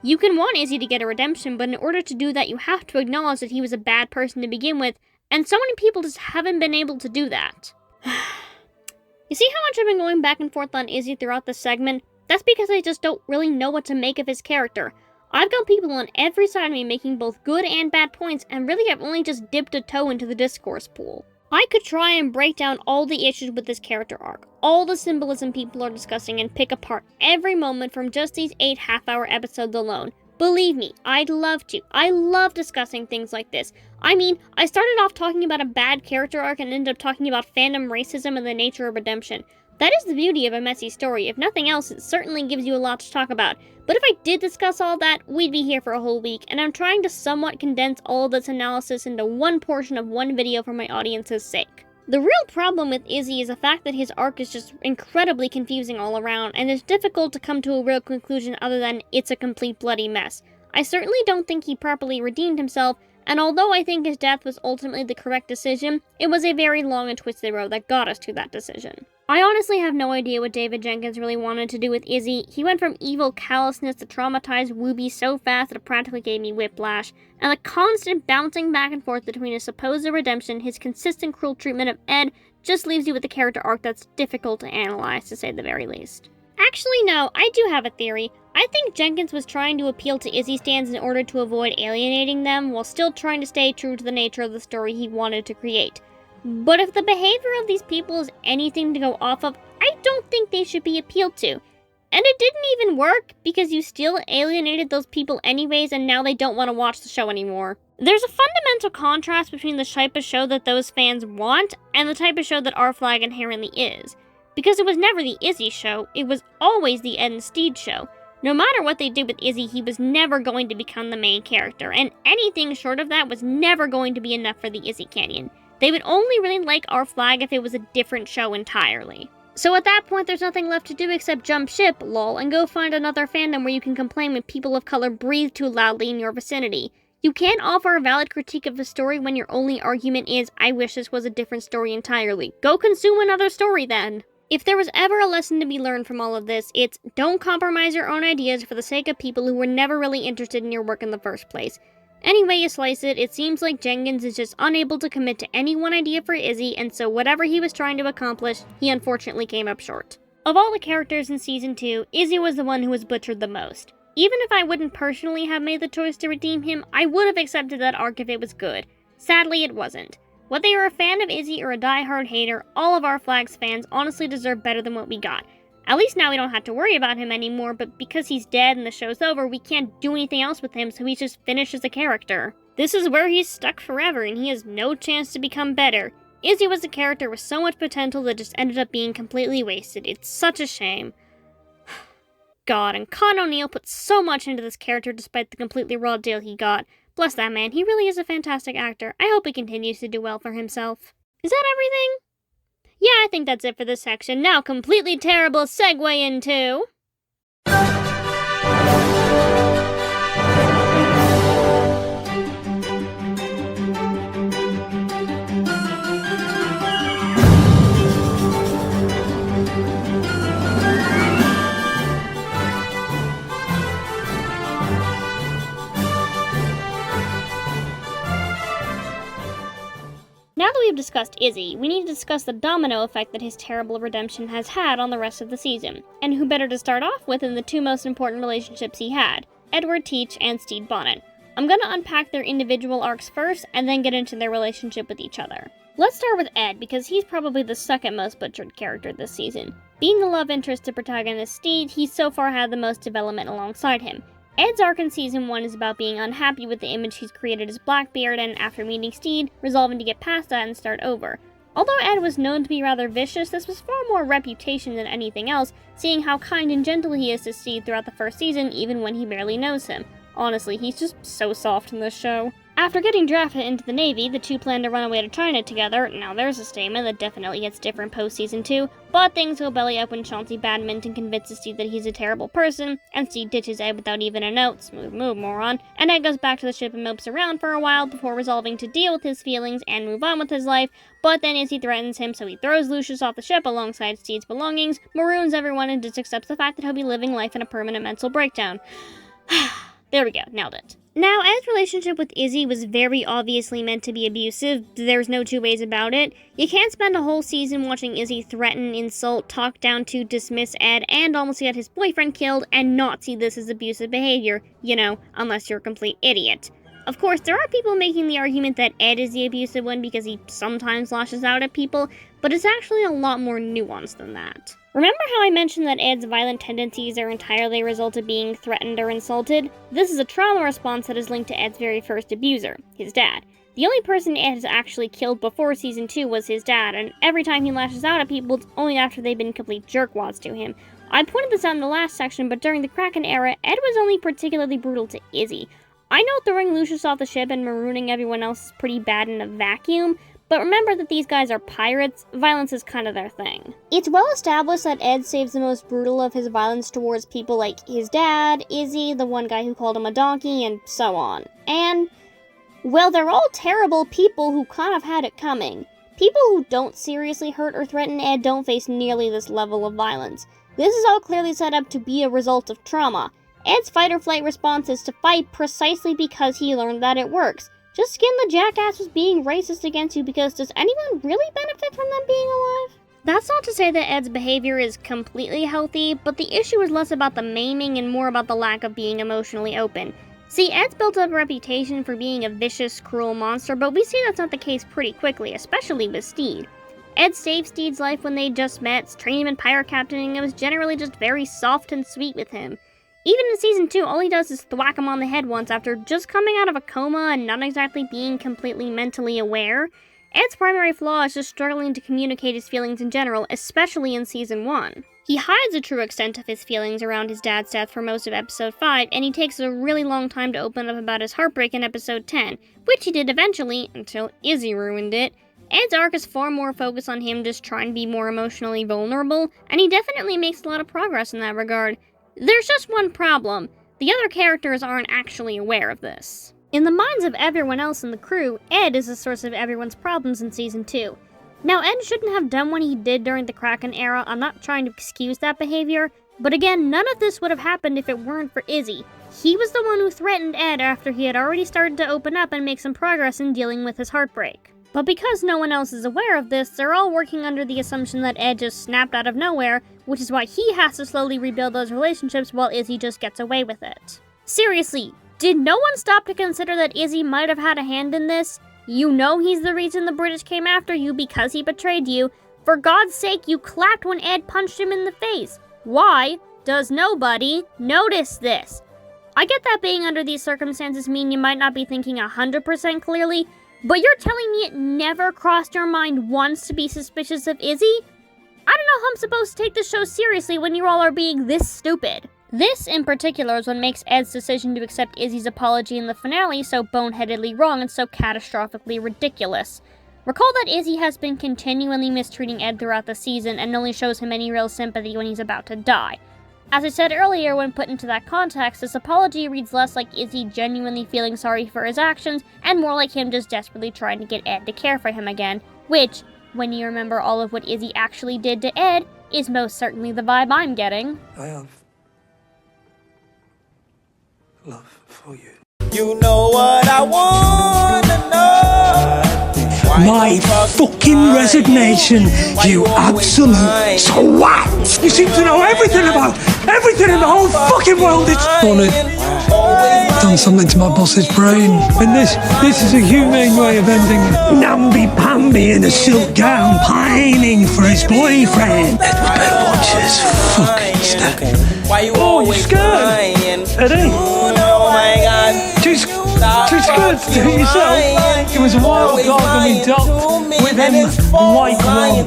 You can want Izzy to get a redemption, but in order to do that you have to acknowledge that he was a bad person to begin with, and so many people just haven't been able to do that. You see how much I've been going back and forth on Izzy throughout this segment? That's because I just don't really know what to make of his character. I've got people on every side of me making both good and bad points, and really I've only just dipped a toe into the discourse pool. I could try and break down all the issues with this character arc, all the symbolism people are discussing, and pick apart every moment from just these 8 half-hour episodes alone. Believe me, I'd love to. I love discussing things like this. I mean, I started off talking about a bad character arc and ended up talking about fandom racism and the nature of redemption. That is the beauty of a messy story. If nothing else, it certainly gives you a lot to talk about. But if I did discuss all that, we'd be here for a whole week, and I'm trying to somewhat condense all of this analysis into one portion of one video for my audience's sake. The real problem with Izzy is the fact that his arc is just incredibly confusing all around, and it's difficult to come to a real conclusion other than it's a complete bloody mess. I certainly don't think he properly redeemed himself, and although I think his death was ultimately the correct decision, it was a very long and twisted road that got us to that decision. I honestly have no idea what David Jenkins really wanted to do with Izzy. He went from evil callousness to traumatized wooby so fast that it practically gave me whiplash, and the constant bouncing back and forth between his supposed redemption, his consistent cruel treatment of Ed, just leaves you with a character arc that's difficult to analyze, to say the very least. Actually, no, I do have a theory. I think Jenkins was trying to appeal to Izzy stans in order to avoid alienating them, while still trying to stay true to the nature of the story he wanted to create. But if the behavior of these people is anything to go off of, I don't think they should be appealed to. And it didn't even work, because you still alienated those people anyways, and now they don't want to watch the show anymore. There's a fundamental contrast between the type of show that those fans want, and the type of show that our flag inherently is. Because it was never the Izzy show, it was always the Ed and Stede show. No matter what they did with Izzy, he was never going to become the main character, and anything short of that was never going to be enough for the Izzy canon. They would only really like our flag if it was a different show entirely. So at that point, there's nothing left to do except jump ship, lol, and go find another fandom where you can complain when people of color breathe too loudly in your vicinity. You can't offer a valid critique of the story when your only argument is, I wish this was a different story entirely. Go consume another story then. If there was ever a lesson to be learned from all of this, it's don't compromise your own ideas for the sake of people who were never really interested in your work in the first place. Any way you slice it, it seems like Jenkins is just unable to commit to any one idea for Izzy, and so whatever he was trying to accomplish, he unfortunately came up short. Of all the characters in Season 2, Izzy was the one who was butchered the most. Even if I wouldn't personally have made the choice to redeem him, I would have accepted that arc if it was good. Sadly, it wasn't. Whether you're a fan of Izzy or a die-hard hater, all of our Flags fans honestly deserve better than what we got. At least now we don't have to worry about him anymore, but because he's dead and the show's over, we can't do anything else with him, so he's just finished as a character. This is where he's stuck forever, and he has no chance to become better. Izzy was a character with so much potential that just ended up being completely wasted. It's such a shame. God, and Con O'Neill put so much into this character despite the completely raw deal he got. Bless that man, he really is a fantastic actor. I hope he continues to do well for himself. Is that everything? Yeah, I think that's it for this section. Now, completely terrible segue into... discussed Izzy, we need to discuss the domino effect that his terrible redemption has had on the rest of the season. And who better to start off with than the two most important relationships he had, Edward Teach and Stede Bonnet. I'm gonna unpack their individual arcs first, and then get into their relationship with each other. Let's start with Ed, because he's probably the second most butchered character this season. Being the love interest to protagonist Stede, he's so far had the most development alongside him. Ed's arc in Season 1 is about being unhappy with the image he's created as Blackbeard, and after meeting Stede, resolving to get past that and start over. Although Ed was known to be rather vicious, this was far more reputation than anything else, seeing how kind and gentle he is to Stede throughout the first season, even when he barely knows him. Honestly, he's just so soft in this show. After getting drafted into the Navy, the two plan to run away to China together. Now there's a statement that definitely gets different post-season 2, but things go belly up when Chauncey Badminton convinces Stede that he's a terrible person, and Stede ditches Ed without even a note. Smooth move, moron. And Ed goes back to the ship and mopes around for a while before resolving to deal with his feelings and move on with his life, but then Izzy threatens him, so he throws Lucius off the ship alongside Stede's belongings, maroons everyone, and just accepts the fact that he'll be living life in a permanent mental breakdown. There we go, nailed it. Now, Ed's relationship with Izzy was very obviously meant to be abusive. There's no two ways about it. You can't spend a whole season watching Izzy threaten, insult, talk down to, dismiss Ed, and almost get his boyfriend killed and not see this as abusive behavior, unless you're a complete idiot. Of course, there are people making the argument that Ed is the abusive one because he sometimes lashes out at people, but it's actually a lot more nuanced than that. Remember how I mentioned that Ed's violent tendencies are entirely a result of being threatened or insulted? This is a trauma response that is linked to Ed's very first abuser, his dad. The only person Ed has actually killed before Season 2 was his dad, and every time he lashes out at people, it's only after they've been complete jerkwads to him. I pointed this out in the last section, but during the Kraken era, Ed was only particularly brutal to Izzy. I know throwing Lucius off the ship and marooning everyone else is pretty bad in a vacuum, but remember that these guys are pirates. Violence is kind of their thing. It's well established that Ed saves the most brutal of his violence towards people like his dad, Izzy, the one guy who called him a donkey, and so on. And, well, they're all terrible people who kind of had it coming. People who don't seriously hurt or threaten Ed don't face nearly this level of violence. This is all clearly set up to be a result of trauma. Ed's fight-or-flight response is to fight precisely because he learned that it works. Just skin the jackass was being racist against you, because does anyone really benefit from them being alive? That's not to say that Ed's behavior is completely healthy, but the issue is less about the maiming and more about the lack of being emotionally open. See, Ed's built up a reputation for being a vicious, cruel monster, but we see that's not the case pretty quickly, especially with Stede. Ed saved Stede's life when they just met, trained him in pirate captaining, and was generally just very soft and sweet with him. Even in Season 2, all he does is thwack him on the head once after just coming out of a coma and not exactly being completely mentally aware. Ed's primary flaw is just struggling to communicate his feelings in general, especially in Season 1. He hides the true extent of his feelings around his dad's death for most of Episode 5, and he takes a really long time to open up about his heartbreak in Episode 10, which he did eventually, until Izzy ruined it. Ed's arc is far more focused on him just trying to be more emotionally vulnerable, and he definitely makes a lot of progress in that regard. There's just one problem. The other characters aren't actually aware of this. In the minds of everyone else in the crew, Ed is the source of everyone's problems in Season 2. Now, Ed shouldn't have done what he did during the Kraken era. I'm not trying to excuse that behavior, but again, none of this would have happened if it weren't for Izzy. He was the one who threatened Ed after he had already started to open up and make some progress in dealing with his heartbreak. But because no one else is aware of this, they're all working under the assumption that Ed just snapped out of nowhere, which is why he has to slowly rebuild those relationships while Izzy just gets away with it. Seriously, did no one stop to consider that Izzy might have had a hand in this? You know he's the reason the British came after you because he betrayed you. For God's sake, you clapped when Ed punched him in the face. Why does nobody notice this? I get that being under these circumstances mean you might not be thinking 100% clearly, but you're telling me it never crossed your mind once to be suspicious of Izzy? I don't know how I'm supposed to take this show seriously when you all are being this stupid. This, in particular, is what makes Ed's decision to accept Izzy's apology in the finale so boneheadedly wrong and so catastrophically ridiculous. Recall that Izzy has been continually mistreating Ed throughout the season and only shows him any real sympathy when he's about to die. As I said earlier, when put into that context, this apology reads less like Izzy genuinely feeling sorry for his actions, and more like him just desperately trying to get Ed to care for him again, which, when you remember all of what Izzy actually did to Ed, is most certainly the vibe I'm getting. I have love for you. You know what I wanna know? my fucking resignation, you absolute twat! You seem to know everything about everything in the whole fucking world. It's funny. Done something to my boss's brain. And this is a humane way of ending it. Namby-pamby in a silk gown, pining for his boyfriend. Watch this fucking step. Oh, you scared? Eddie? Oh my God. Too scared to do it yourself. It was a wild dog and we dealt with him like one.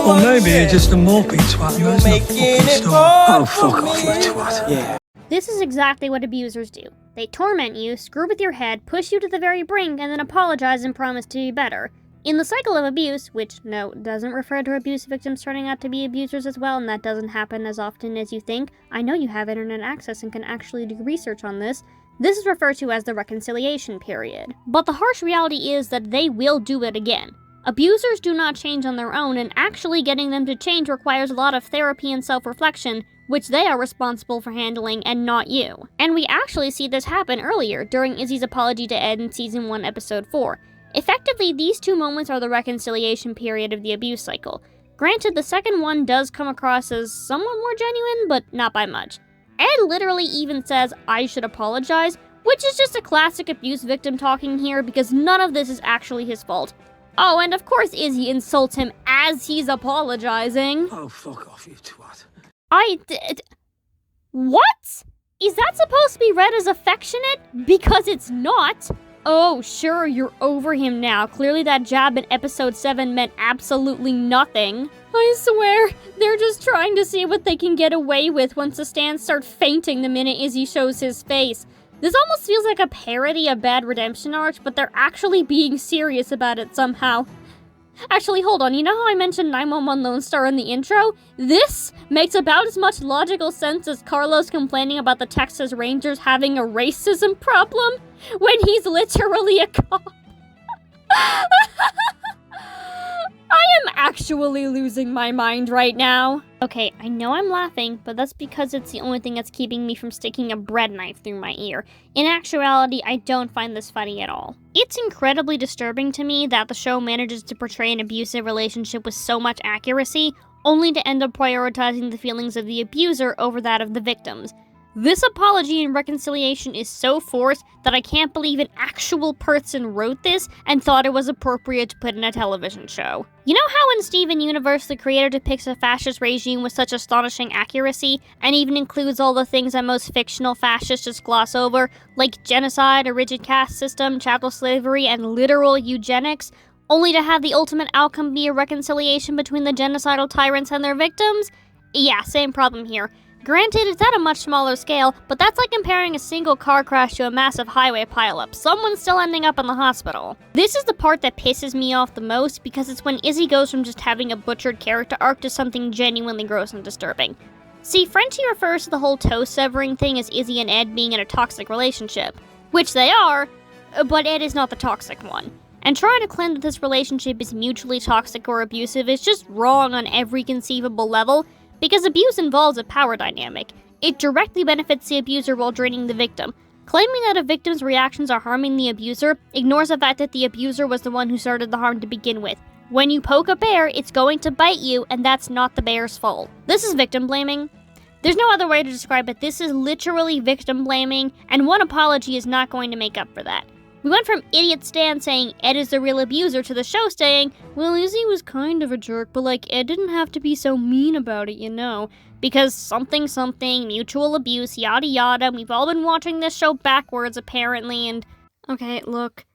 Or maybe you're just a morpy twat who has no fucking story. Oh, fuck off, you twat. Yeah. This is exactly what abusers do. They torment you, screw with your head, push you to the very brink, and then apologize and promise to be better. In the cycle of abuse, which, no, doesn't refer to abuse victims turning out to be abusers as well, and that doesn't happen as often as you think. I know you have internet access and can actually do research on this. This is referred to as the reconciliation period. But the harsh reality is that they will do it again. Abusers do not change on their own, and actually getting them to change requires a lot of therapy and self-reflection, which they are responsible for handling and not you. And we actually see this happen earlier, during Izzy's apology to Ed in Season 1, Episode 4. Effectively, these two moments are the reconciliation period of the abuse cycle. Granted, the second one does come across as somewhat more genuine, but not by much. Ed literally even says, "I should apologize," which is just a classic abuse victim talking here because none of this is actually his fault. Oh, and of course Izzy insults him as he's apologizing. Oh, fuck off, you twat. What? Is that supposed to be read as affectionate? Because it's not. Oh, sure, you're over him now. Clearly that jab in episode 7 meant absolutely nothing. I swear, they're just trying to see what they can get away with once the stands start fainting the minute Izzy shows his face. This almost feels like a parody of Bad Redemption arc, but they're actually being serious about it somehow. Actually, hold on, you know how I mentioned 911 Lone Star in the intro? This makes about as much logical sense as Carlos complaining about the Texas Rangers having a racism problem when he's literally a cop. I am actually losing my mind right now. Okay, I know I'm laughing, but that's because it's the only thing that's keeping me from sticking a bread knife through my ear. In actuality, I don't find this funny at all. It's incredibly disturbing to me that the show manages to portray an abusive relationship with so much accuracy, only to end up prioritizing the feelings of the abuser over that of the victims. This apology and reconciliation is so forced that I can't believe an actual person wrote this and thought it was appropriate to put in a television show. You know how in Steven Universe the creator depicts a fascist regime with such astonishing accuracy, and even includes all the things that most fictional fascists just gloss over, like genocide, a rigid caste system, chattel slavery, and literal eugenics, only to have the ultimate outcome be a reconciliation between the genocidal tyrants and their victims? Yeah, same problem here. Granted, it's at a much smaller scale, but that's like comparing a single car crash to a massive highway pileup. Someone's still ending up in the hospital. This is the part that pisses me off the most, because it's when Izzy goes from just having a butchered character arc to something genuinely gross and disturbing. See, Frenchie refers to the whole toe severing thing as Izzy and Ed being in a toxic relationship. Which they are, but Ed is not the toxic one. And trying to claim that this relationship is mutually toxic or abusive is just wrong on every conceivable level, because abuse involves a power dynamic. It directly benefits the abuser while draining the victim. Claiming that a victim's reactions are harming the abuser ignores the fact that the abuser was the one who started the harm to begin with. When you poke a bear, it's going to bite you, and that's not the bear's fault. This is victim blaming. There's no other way to describe it. This is literally victim blaming, and one apology is not going to make up for that. We went from idiot Stan saying Ed is the real abuser to the show saying, well, Izzy was kind of a jerk, but like, Ed didn't have to be so mean about it, you know. Because something, mutual abuse, yada yada, we've all been watching this show backwards apparently, and... Okay, look,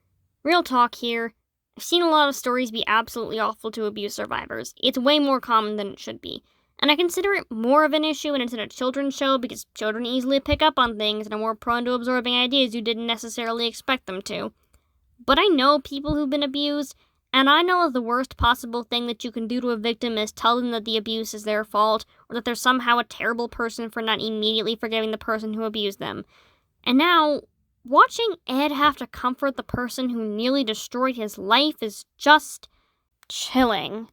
real talk here. I've seen a lot of stories be absolutely awful to abuse survivors. It's way more common than it should be. And I consider it more of an issue when it's in a children's show because children easily pick up on things and are more prone to absorbing ideas you didn't necessarily expect them to. But I know people who've been abused, and I know that the worst possible thing that you can do to a victim is tell them that the abuse is their fault, or that they're somehow a terrible person for not immediately forgiving the person who abused them. And now, watching Ed have to comfort the person who nearly destroyed his life is just chilling.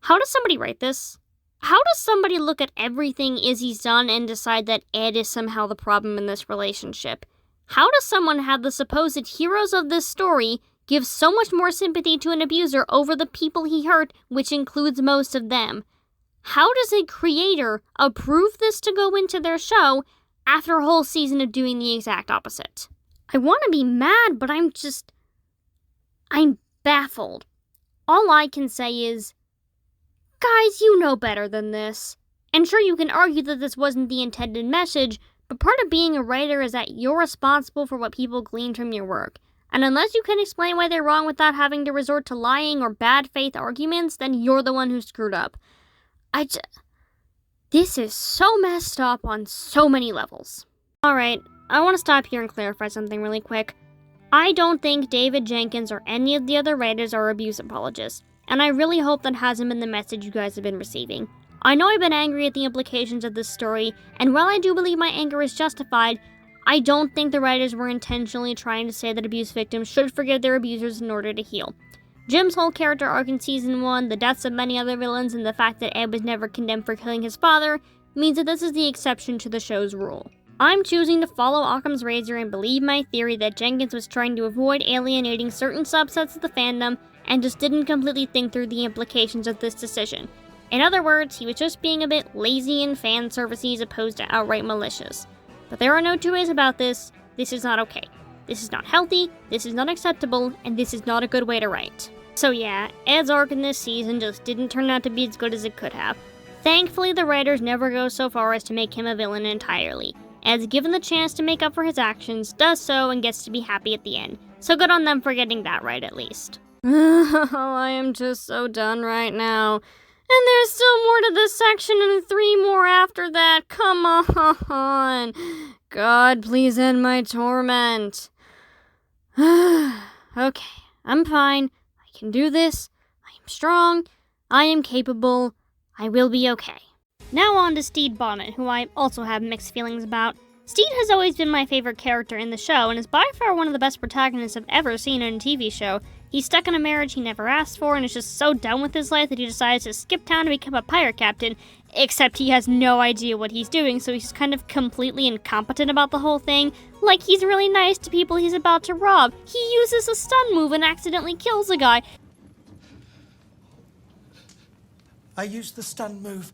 How does somebody write this? How does somebody look at everything Izzy's done and decide that Ed is somehow the problem in this relationship? How does someone have the supposed heroes of this story gives so much more sympathy to an abuser over the people he hurt, which includes most of them. How does a creator approve this to go into their show after a whole season of doing the exact opposite? I want to be mad, but I'm baffled. All I can say is, guys, you know better than this. And sure, you can argue that this wasn't the intended message, but part of being a writer is that you're responsible for what people glean from your work. And unless you can explain why they're wrong without having to resort to lying or bad faith arguments, then you're the one who screwed up. This is so messed up on so many levels. Alright, I want to stop here and clarify something really quick. I don't think David Jenkins or any of the other writers are abuse apologists, and I really hope that hasn't been the message you guys have been receiving. I know I've been angry at the implications of this story, and while I do believe my anger is justified, I don't think the writers were intentionally trying to say that abuse victims should forgive their abusers in order to heal. Jim's whole character arc in Season 1, the deaths of many other villains, and the fact that Ed was never condemned for killing his father means that this is the exception to the show's rule. I'm choosing to follow Occam's razor and believe my theory that Jenkins was trying to avoid alienating certain subsets of the fandom and just didn't completely think through the implications of this decision. In other words, he was just being a bit lazy and fan servicey as opposed to outright malicious. But there are no two ways about this. This is not okay. This is not healthy, this is not acceptable, and this is not a good way to write. So yeah, Ed's arc in this season just didn't turn out to be as good as it could have. Thankfully, the writers never go so far as to make him a villain entirely. Ed's given the chance to make up for his actions, does so, and gets to be happy at the end. So good on them for getting that right at least. I am just so done right now. And there's still more to this section and 3 more after that. Come on. God, please end my torment. Okay, I'm fine. I can do this. I am strong. I am capable. I will be okay. Now on to Stede Bonnet, who I also have mixed feelings about. Stede has always been my favorite character in the show, and is by far one of the best protagonists I've ever seen in a TV show. He's stuck in a marriage he never asked for, and is just so done with his life that he decides to skip town to become a pirate captain, except he has no idea what he's doing, so he's just kind of completely incompetent about the whole thing. Like, he's really nice to people he's about to rob. He uses a stun move and accidentally kills a guy. I used the stun move.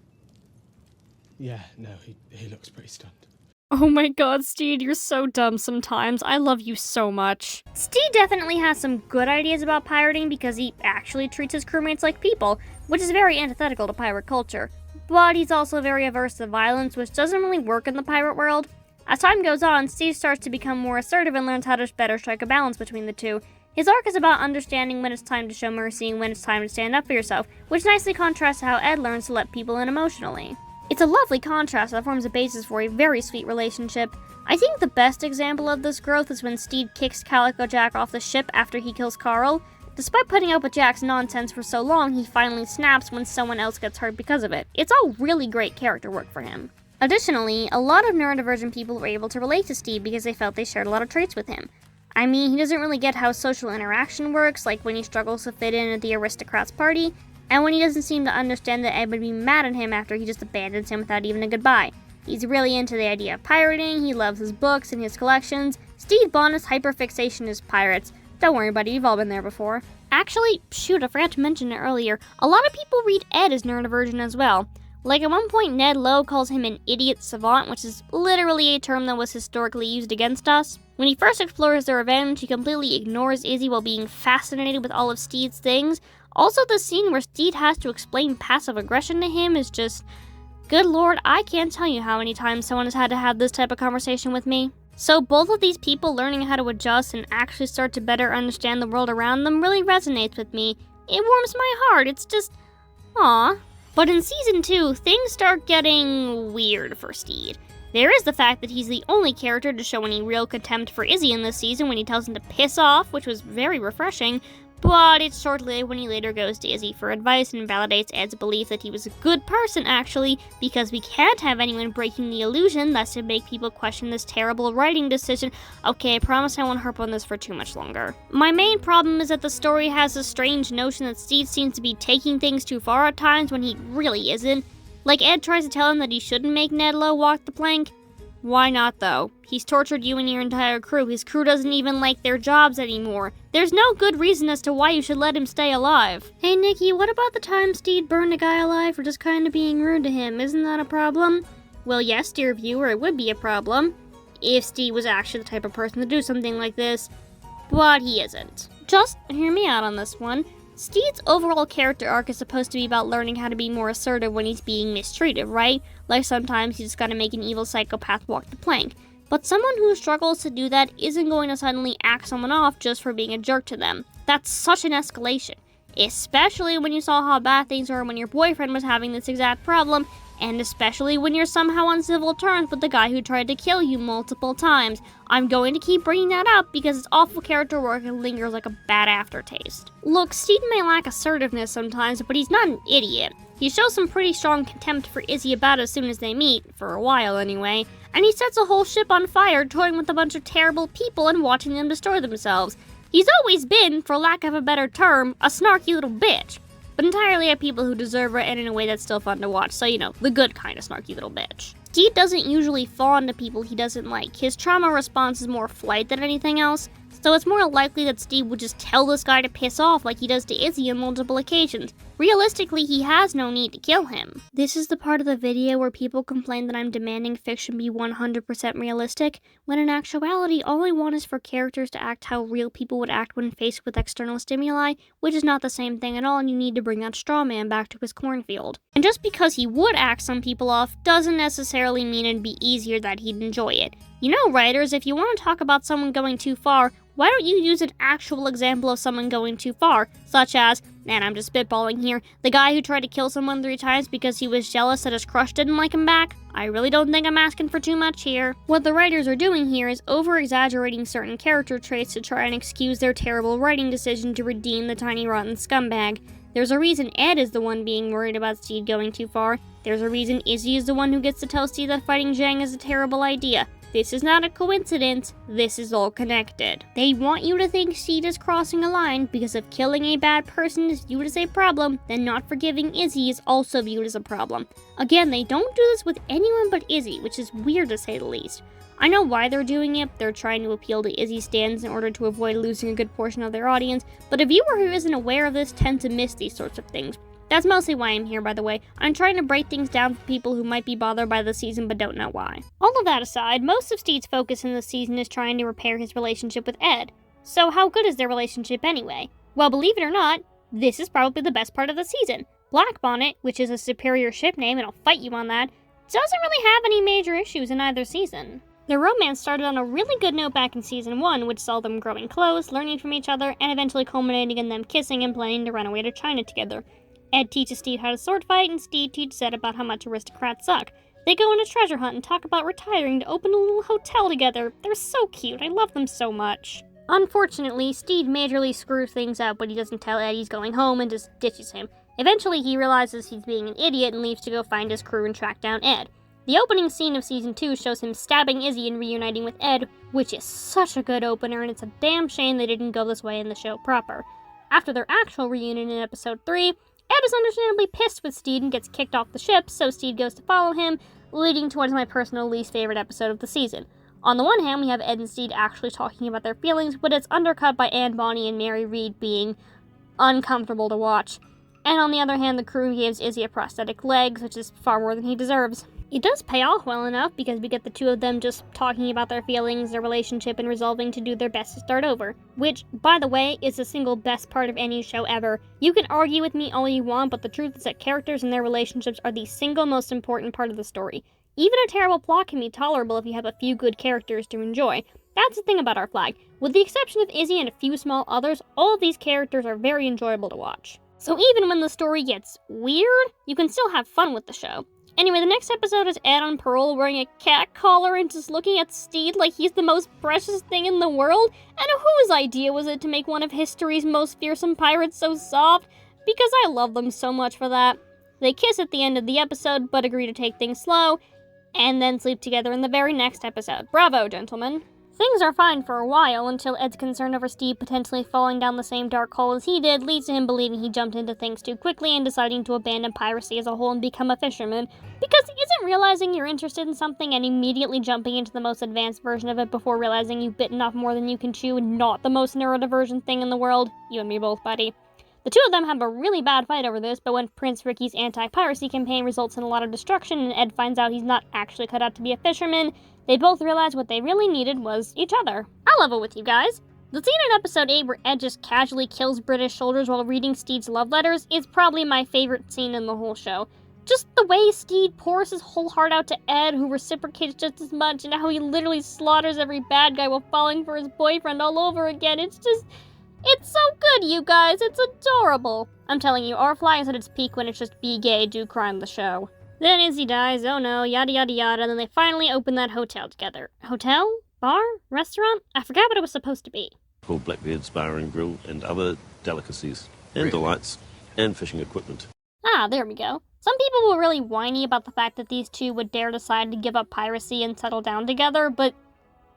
Yeah, no, he looks pretty stunned. Oh my god, Stede, you're so dumb sometimes. I love you so much. Stede definitely has some good ideas about pirating because he actually treats his crewmates like people, which is very antithetical to pirate culture. But he's also very averse to violence, which doesn't really work in the pirate world. As time goes on, Stede starts to become more assertive and learns how to better strike a balance between the two. His arc is about understanding when it's time to show mercy and when it's time to stand up for yourself, which nicely contrasts to how Ed learns to let people in emotionally. It's a lovely contrast that forms a basis for a very sweet relationship. I think the best example of this growth is when Stede kicks Calico Jack off the ship after he kills Carl. Despite putting up with Jack's nonsense for so long, he finally snaps when someone else gets hurt because of it. It's all really great character work for him. Additionally, a lot of neurodivergent people were able to relate to Stede because they felt they shared a lot of traits with him. I mean, he doesn't really get how social interaction works, like when he struggles to fit in at the aristocrats' party, and when he doesn't seem to understand that Ed would be mad at him after he just abandons him without even a goodbye. He's really into the idea of pirating, he loves his books and his collections. Stede Bonnet's hyperfixation is pirates. Don't worry, buddy, you've all been there before. Actually, shoot, I forgot to mention it earlier. A lot of people read Ed as neurodivergent as well. Like, at one point, Ned Lowe calls him an idiot savant, which is literally a term that was historically used against us. When he first explores the revenge, he completely ignores Izzy while being fascinated with all of Stede's things. Also, the scene where Stede has to explain passive aggression to him is just... good lord, I can't tell you how many times someone has had to have this type of conversation with me. So both of these people learning how to adjust and actually start to better understand the world around them really resonates with me. It warms my heart, it's just... aww. But in Season 2, things start getting weird for Stede. There is the fact that he's the only character to show any real contempt for Izzy in this season when he tells him to piss off, which was very refreshing, but it's short-lived when he later goes to Izzy for advice and validates Ed's belief that he was a good person, actually, because we can't have anyone breaking the illusion, lest it make people question this terrible writing decision. Okay, I promise I won't harp on this for too much longer. My main problem is that the story has a strange notion that Stede seems to be taking things too far at times when he really isn't. Like, Ed tries to tell him that he shouldn't make Ned Lowe walk the plank. Why not, though? He's tortured you and your entire crew. His crew doesn't even like their jobs anymore. There's no good reason as to why you should let him stay alive. Hey, Nikki, what about the time Stede burned a guy alive for just kind of being rude to him? Isn't that a problem? Well, yes, dear viewer, it would be a problem if Stede was actually the type of person to do something like this, but he isn't. Just hear me out on this one. Stede's overall character arc is supposed to be about learning how to be more assertive when he's being mistreated, right? Like sometimes you just gotta make an evil psychopath walk the plank. But someone who struggles to do that isn't going to suddenly axe someone off just for being a jerk to them. That's such an escalation. Especially when you saw how bad things were when your boyfriend was having this exact problem, and especially when you're somehow on civil terms with the guy who tried to kill you multiple times. I'm going to keep bringing that up because it's awful character work and lingers like a bad aftertaste. Look, Stede may lack assertiveness sometimes, but he's not an idiot. He shows some pretty strong contempt for Izzy about as soon as they meet, for a while anyway, and he sets a whole ship on fire toying with a bunch of terrible people and watching them destroy themselves. He's always been, for lack of a better term, a snarky little bitch. But entirely at people who deserve it and in a way that's still fun to watch, so you know, the good kind of snarky little bitch. Stede doesn't usually fall into people he doesn't like. His trauma response is more flight than anything else, so it's more likely that Stede would just tell this guy to piss off like he does to Izzy on multiple occasions. Realistically, he has no need to kill him. This is the part of the video where people complain that I'm demanding fiction be 100% realistic, when in actuality, all I want is for characters to act how real people would act when faced with external stimuli, which is not the same thing at all, and you need to bring that straw man back to his cornfield. And just because he would act some people off doesn't necessarily mean it'd be easier that he'd enjoy it. You know, writers, if you want to talk about someone going too far, why don't you use an actual example of someone going too far, such as, and I'm just spitballing here, the guy who tried to kill someone 3 times because he was jealous that his crush didn't like him back? I really don't think I'm asking for too much here. What the writers are doing here is over-exaggerating certain character traits to try and excuse their terrible writing decision to redeem the tiny rotten scumbag. There's a reason Ed is the one being worried about Stede going too far. There's a reason Izzy is the one who gets to tell Stede that fighting Zhang is a terrible idea. This is not a coincidence, this is all connected. They want you to think Stede is crossing a line because if killing a bad person is viewed as a problem, then not forgiving Izzy is also viewed as a problem. Again, they don't do this with anyone but Izzy, which is weird to say the least. I know why they're doing it, they're trying to appeal to Izzy stans in order to avoid losing a good portion of their audience, but a viewer who isn't aware of this tends to miss these sorts of things. That's mostly why I'm here, by the way. I'm trying to break things down for people who might be bothered by the season but don't know why. All of that aside, most of Stede's focus in this season is trying to repair his relationship with Ed. So how good is their relationship anyway? Well, believe it or not, this is probably the best part of the season. Black Bonnet, which is a superior ship name, and I'll fight you on that, doesn't really have any major issues in either season. Their romance started on a really good note back in season 1, which saw them growing close, learning from each other, and eventually culminating in them kissing and planning to run away to China together. Ed teaches Stede how to sword fight, and Stede teaches Ed about how much aristocrats suck. They go on a treasure hunt and talk about retiring to open a little hotel together. They're so cute, I love them so much. Unfortunately, Stede majorly screws things up when he doesn't tell Ed he's going home and just ditches him. Eventually, he realizes he's being an idiot and leaves to go find his crew and track down Ed. The opening scene of season 2 shows him stabbing Izzy and reuniting with Ed, which is such a good opener, and it's a damn shame they didn't go this way in the show proper. After their actual reunion in episode 3, Ed is understandably pissed with Stede and gets kicked off the ship, so Stede goes to follow him, leading to what is my personal least favorite episode of the season. On the one hand, we have Ed and Stede actually talking about their feelings, but it's undercut by Anne Bonny and Mary Reed being uncomfortable to watch. And on the other hand, the crew gives Izzy a prosthetic legs, which is far more than he deserves. It does pay off well enough because we get the two of them just talking about their feelings, their relationship, and resolving to do their best to start over. Which, by the way, is the single best part of any show ever. You can argue with me all you want, but the truth is that characters and their relationships are the single most important part of the story. Even a terrible plot can be tolerable if you have a few good characters to enjoy. That's the thing about our flag. With the exception of Izzy and a few small others, all of these characters are very enjoyable to watch. So even when the story gets weird, you can still have fun with the show. Anyway, the next episode is Ed on parole wearing a cat collar and just looking at Stede like he's the most precious thing in the world. And whose idea was it to make one of history's most fearsome pirates so soft? Because I love them so much for that. They kiss at the end of the episode, but agree to take things slow, and then sleep together in the very next episode. Bravo, gentlemen. Things are fine for a while until Ed's concern over Stede potentially falling down the same dark hole as he did leads to him believing he jumped into things too quickly and deciding to abandon piracy as a whole and become a fisherman. Because isn't realizing you're interested in something and immediately jumping into the most advanced version of it before realizing you've bitten off more than you can chew not the most neurodivergent thing in the world? You and me both, buddy. The two of them have a really bad fight over this, but when Prince Ricky's anti-piracy campaign results in a lot of destruction and Ed finds out he's not actually cut out to be a fisherman, they both realize what they really needed was each other. I'll level with you guys. The scene in episode 8 where Ed just casually kills British soldiers while reading Stede's love letters is probably my favorite scene in the whole show. Just the way Stede pours his whole heart out to Ed, who reciprocates just as much, and how he literally slaughters every bad guy while falling for his boyfriend all over again. It's so good, you guys. It's adorable. I'm telling you, our flag is at its peak when it's just be gay, do crime the show. Then Izzy dies, oh no, yada yada yada, and then they finally open that hotel together. Hotel? Bar? Restaurant? I forgot what it was supposed to be. Called Blackbeard's Bar and Grill and other delicacies and delights and fishing equipment. Ah, there we go. Some people were really whiny about the fact that these two would dare decide to give up piracy and settle down together, but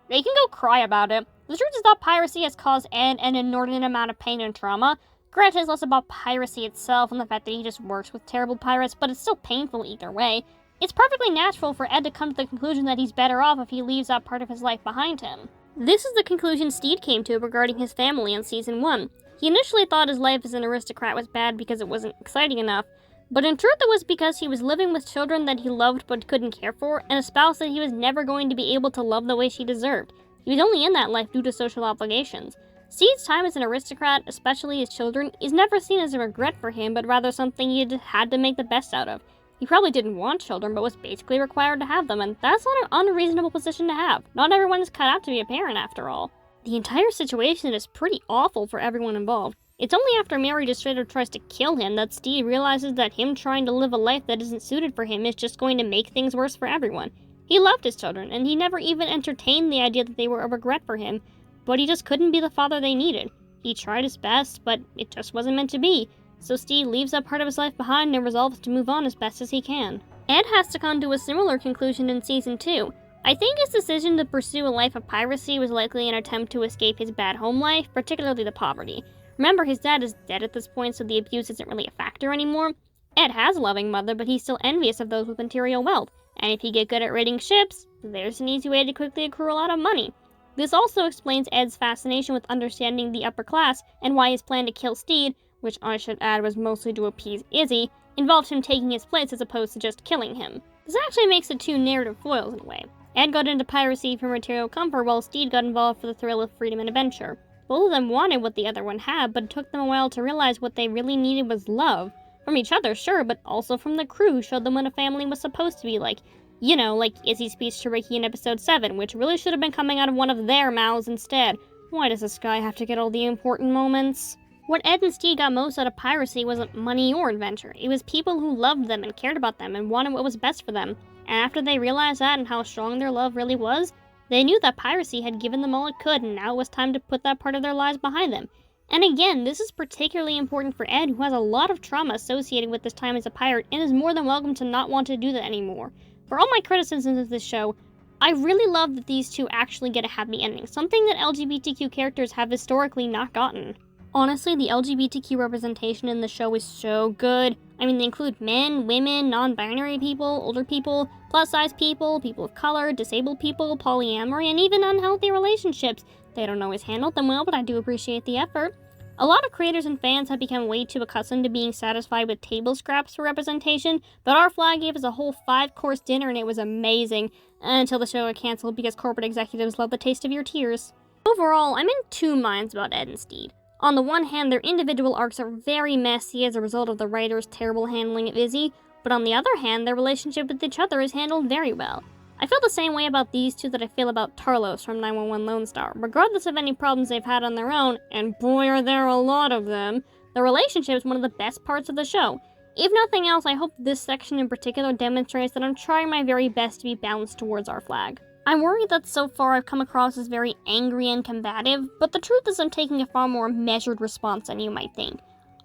they can go cry about it. The truth is that piracy has caused Ed an inordinate amount of pain and trauma. Granted, it's less about piracy itself and the fact that he just works with terrible pirates, but it's still painful either way. It's perfectly natural for Ed to come to the conclusion that he's better off if he leaves that part of his life behind him. This is the conclusion Stede came to regarding his family in Season 1. He initially thought his life as an aristocrat was bad because it wasn't exciting enough, but in truth it was because he was living with children that he loved but couldn't care for, and a spouse that he was never going to be able to love the way she deserved. He was only in that life due to social obligations. Stede's time as an aristocrat, especially his children, is never seen as a regret for him, but rather something he had to make the best out of. He probably didn't want children, but was basically required to have them, and that's not an unreasonable position to have. Not everyone is cut out to be a parent, after all. The entire situation is pretty awful for everyone involved. It's only after Mary just straight up tries to kill him that Stede realizes that him trying to live a life that isn't suited for him is just going to make things worse for everyone. He loved his children, and he never even entertained the idea that they were a regret for him, but he just couldn't be the father they needed. He tried his best, but it just wasn't meant to be, so Stede leaves that part of his life behind and resolves to move on as best as he can. Ed has to come to a similar conclusion in Season 2. I think his decision to pursue a life of piracy was likely an attempt to escape his bad home life, particularly the poverty. Remember, his dad is dead at this point, so the abuse isn't really a factor anymore. Ed has a loving mother, but he's still envious of those with material wealth, and if you get good at raiding ships, there's an easy way to quickly accrue a lot of money. This also explains Ed's fascination with understanding the upper class and why his plan to kill Stede, which I should add was mostly to appease Izzy, involved him taking his place as opposed to just killing him. This actually makes the two narrative foils in a way. Ed got into piracy for material comfort while Stede got involved for the thrill of freedom and adventure. Both of them wanted what the other one had, but it took them a while to realize what they really needed was love. From each other, sure, but also from the crew who showed them what a family was supposed to be like. You know, like Izzy's speech to Ricky in episode 7, which really should have been coming out of one of their mouths instead. Why does this guy have to get all the important moments? What Ed and Stede got most out of piracy wasn't money or adventure. It was people who loved them and cared about them and wanted what was best for them. And after they realized that and how strong their love really was, they knew that piracy had given them all it could, and now it was time to put that part of their lives behind them. And again, this is particularly important for Ed, who has a lot of trauma associated with his time as a pirate and is more than welcome to not want to do that anymore. For all my criticisms of this show, I really love that these two actually get a happy ending, something that LGBTQ characters have historically not gotten. Honestly, the LGBTQ representation in the show is so good. I mean, they include men, women, non-binary people, older people, plus-size people, people of color, disabled people, polyamory, and even unhealthy relationships. They don't always handle them well, but I do appreciate the effort. A lot of creators and fans have become way too accustomed to being satisfied with table scraps for representation, but our flag gave us a whole 5-course dinner and it was amazing, until the show got cancelled because corporate executives love the taste of your tears. Overall, I'm in two minds about Ed and Stede. On the one hand, their individual arcs are very messy as a result of the writer's terrible handling of Izzy, but on the other hand, their relationship with each other is handled very well. I feel the same way about these two that I feel about Tarlos from 911 Lone Star. Regardless of any problems they've had on their own, and boy are there a lot of them, the relationship is one of the best parts of the show. If nothing else, I hope this section in particular demonstrates that I'm trying my very best to be balanced towards our flag. I'm worried that so far I've come across as very angry and combative, but the truth is I'm taking a far more measured response than you might think.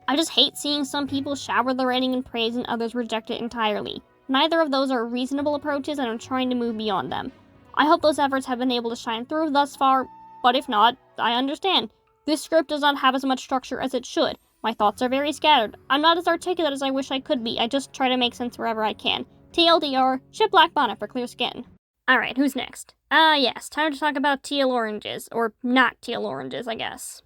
I just hate seeing some people shower the writing in praise and others reject it entirely. Neither of those are reasonable approaches, and I'm trying to move beyond them. I hope those efforts have been able to shine through thus far, but if not, I understand. This script does not have as much structure as it should. My thoughts are very scattered. I'm not as articulate as I wish I could be. I just try to make sense wherever I can. TLDR, ship black bonnet for clear skin. Alright, who's next? Yes, time to talk about teal oranges. Or not teal oranges, I guess.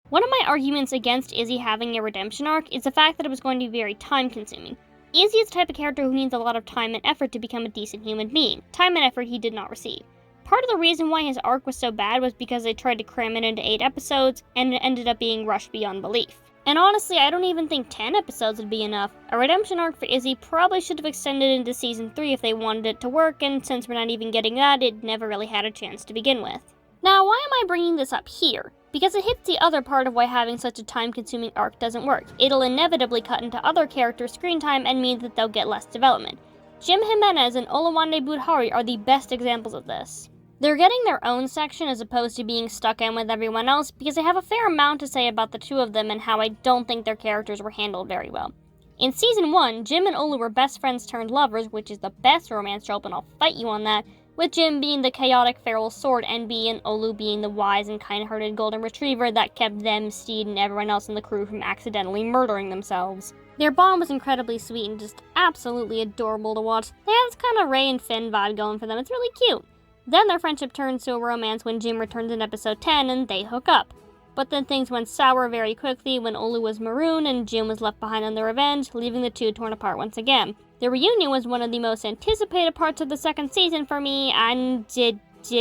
One of my arguments against Izzy having a redemption arc is the fact that it was going to be very time-consuming. Izzy is the type of character who needs a lot of time and effort to become a decent human being, time and effort he did not receive. Part of the reason why his arc was so bad was because they tried to cram it into 8 episodes, and it ended up being rushed beyond belief. And honestly, I don't even think 10 episodes would be enough. A redemption arc for Izzy probably should have extended into Season 3 if they wanted it to work, and since we're not even getting that, it never really had a chance to begin with. Now, why am I bringing this up here? Because it hits the other part of why having such a time-consuming arc doesn't work. It'll inevitably cut into other characters' screen time and mean that they'll get less development. Jim Jimenez and Oluwande Budhari are the best examples of this. They're getting their own section as opposed to being stuck in with everyone else because I have a fair amount to say about the two of them and how I don't think their characters were handled very well. In Season 1, Jim and Olu were best friends turned lovers, which is the best romance trope, and I'll fight you on that, with Jim being the chaotic feral sword NB and Olu being the wise and kind-hearted golden retriever that kept them, Stede, and everyone else in the crew from accidentally murdering themselves. Their bond was incredibly sweet and just absolutely adorable to watch. They had this kind of Ray and Finn vibe going for them. It's really cute. Then their friendship turns to a romance when Jim returns in episode 10 and they hook up. But then things went sour very quickly when Olu was marooned and Jim was left behind on the revenge, leaving the two torn apart once again. The reunion was one of the most anticipated parts of the second season for me, and did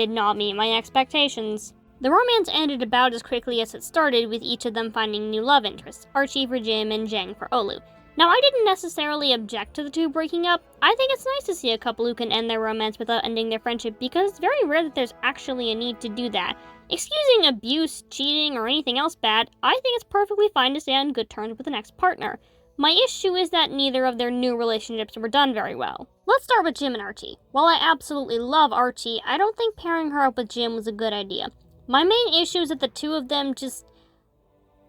not meet my expectations. The romance ended about as quickly as it started, with each of them finding new love interests, Archie for Jim and Jang for Olu. Now, I didn't necessarily object to the two breaking up. I think it's nice to see a couple who can end their romance without ending their friendship, because it's very rare that there's actually a need to do that. Excusing abuse, cheating, or anything else bad, I think it's perfectly fine to stay on good terms with the next partner. My issue is that neither of their new relationships were done very well. Let's start with Jim and Archie. While I absolutely love Archie, I don't think pairing her up with Jim was a good idea. My main issue is that the two of them just,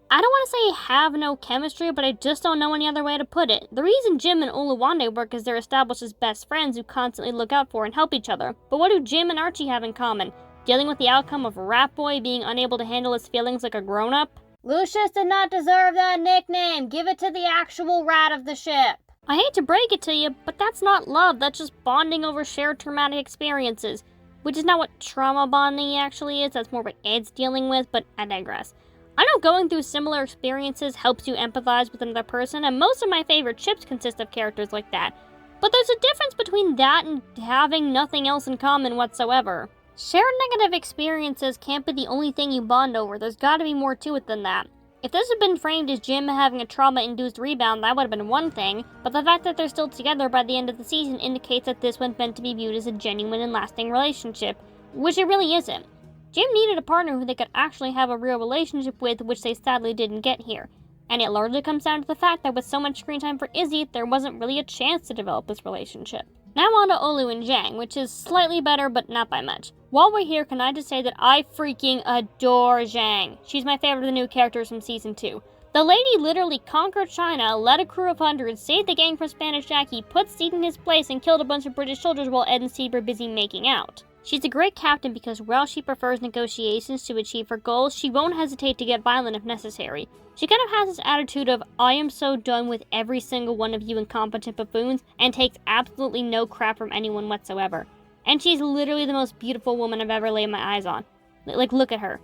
I don't want to say have no chemistry, but I just don't know any other way to put it. The reason Jim and Oluwande work is they're established as best friends who constantly look out for and help each other. But what do Jim and Archie have in common? Dealing with the outcome of Rat Boy being unable to handle his feelings like a grown-up? Lucius did not deserve that nickname. Give it to the actual rat of the ship. I hate to break it to you, but that's not love. That's just bonding over shared traumatic experiences. Which is not what trauma bonding actually is. That's more what Ed's dealing with, but I digress. I know going through similar experiences helps you empathize with another person, and most of my favorite ships consist of characters like that. But there's a difference between that and having nothing else in common whatsoever. Shared negative experiences can't be the only thing you bond over. There's gotta be more to it than that. If this had been framed as Jim having a trauma-induced rebound, that would have been one thing, but the fact that they're still together by the end of the season indicates that this was meant to be viewed as a genuine and lasting relationship, which it really isn't. Jim needed a partner who they could actually have a real relationship with, which they sadly didn't get here. And it largely comes down to the fact that with so much screen time for Izzy, there wasn't really a chance to develop this relationship. Now on to Olu and Jang, which is slightly better, but not by much. While we're here, can I just say that I freaking adore Jang. She's my favorite of the new characters from Season 2. The lady literally conquered China, led a crew of hundreds, saved the gang from Spanish Jackie, put Stede in his place, and killed a bunch of British soldiers while Ed and Stede were busy making out. She's a great captain because while she prefers negotiations to achieve her goals, she won't hesitate to get violent if necessary. She kind of has this attitude of, I am so done with every single one of you incompetent buffoons, and takes absolutely no crap from anyone whatsoever. And she's literally the most beautiful woman I've ever laid my eyes on. Like, look at her.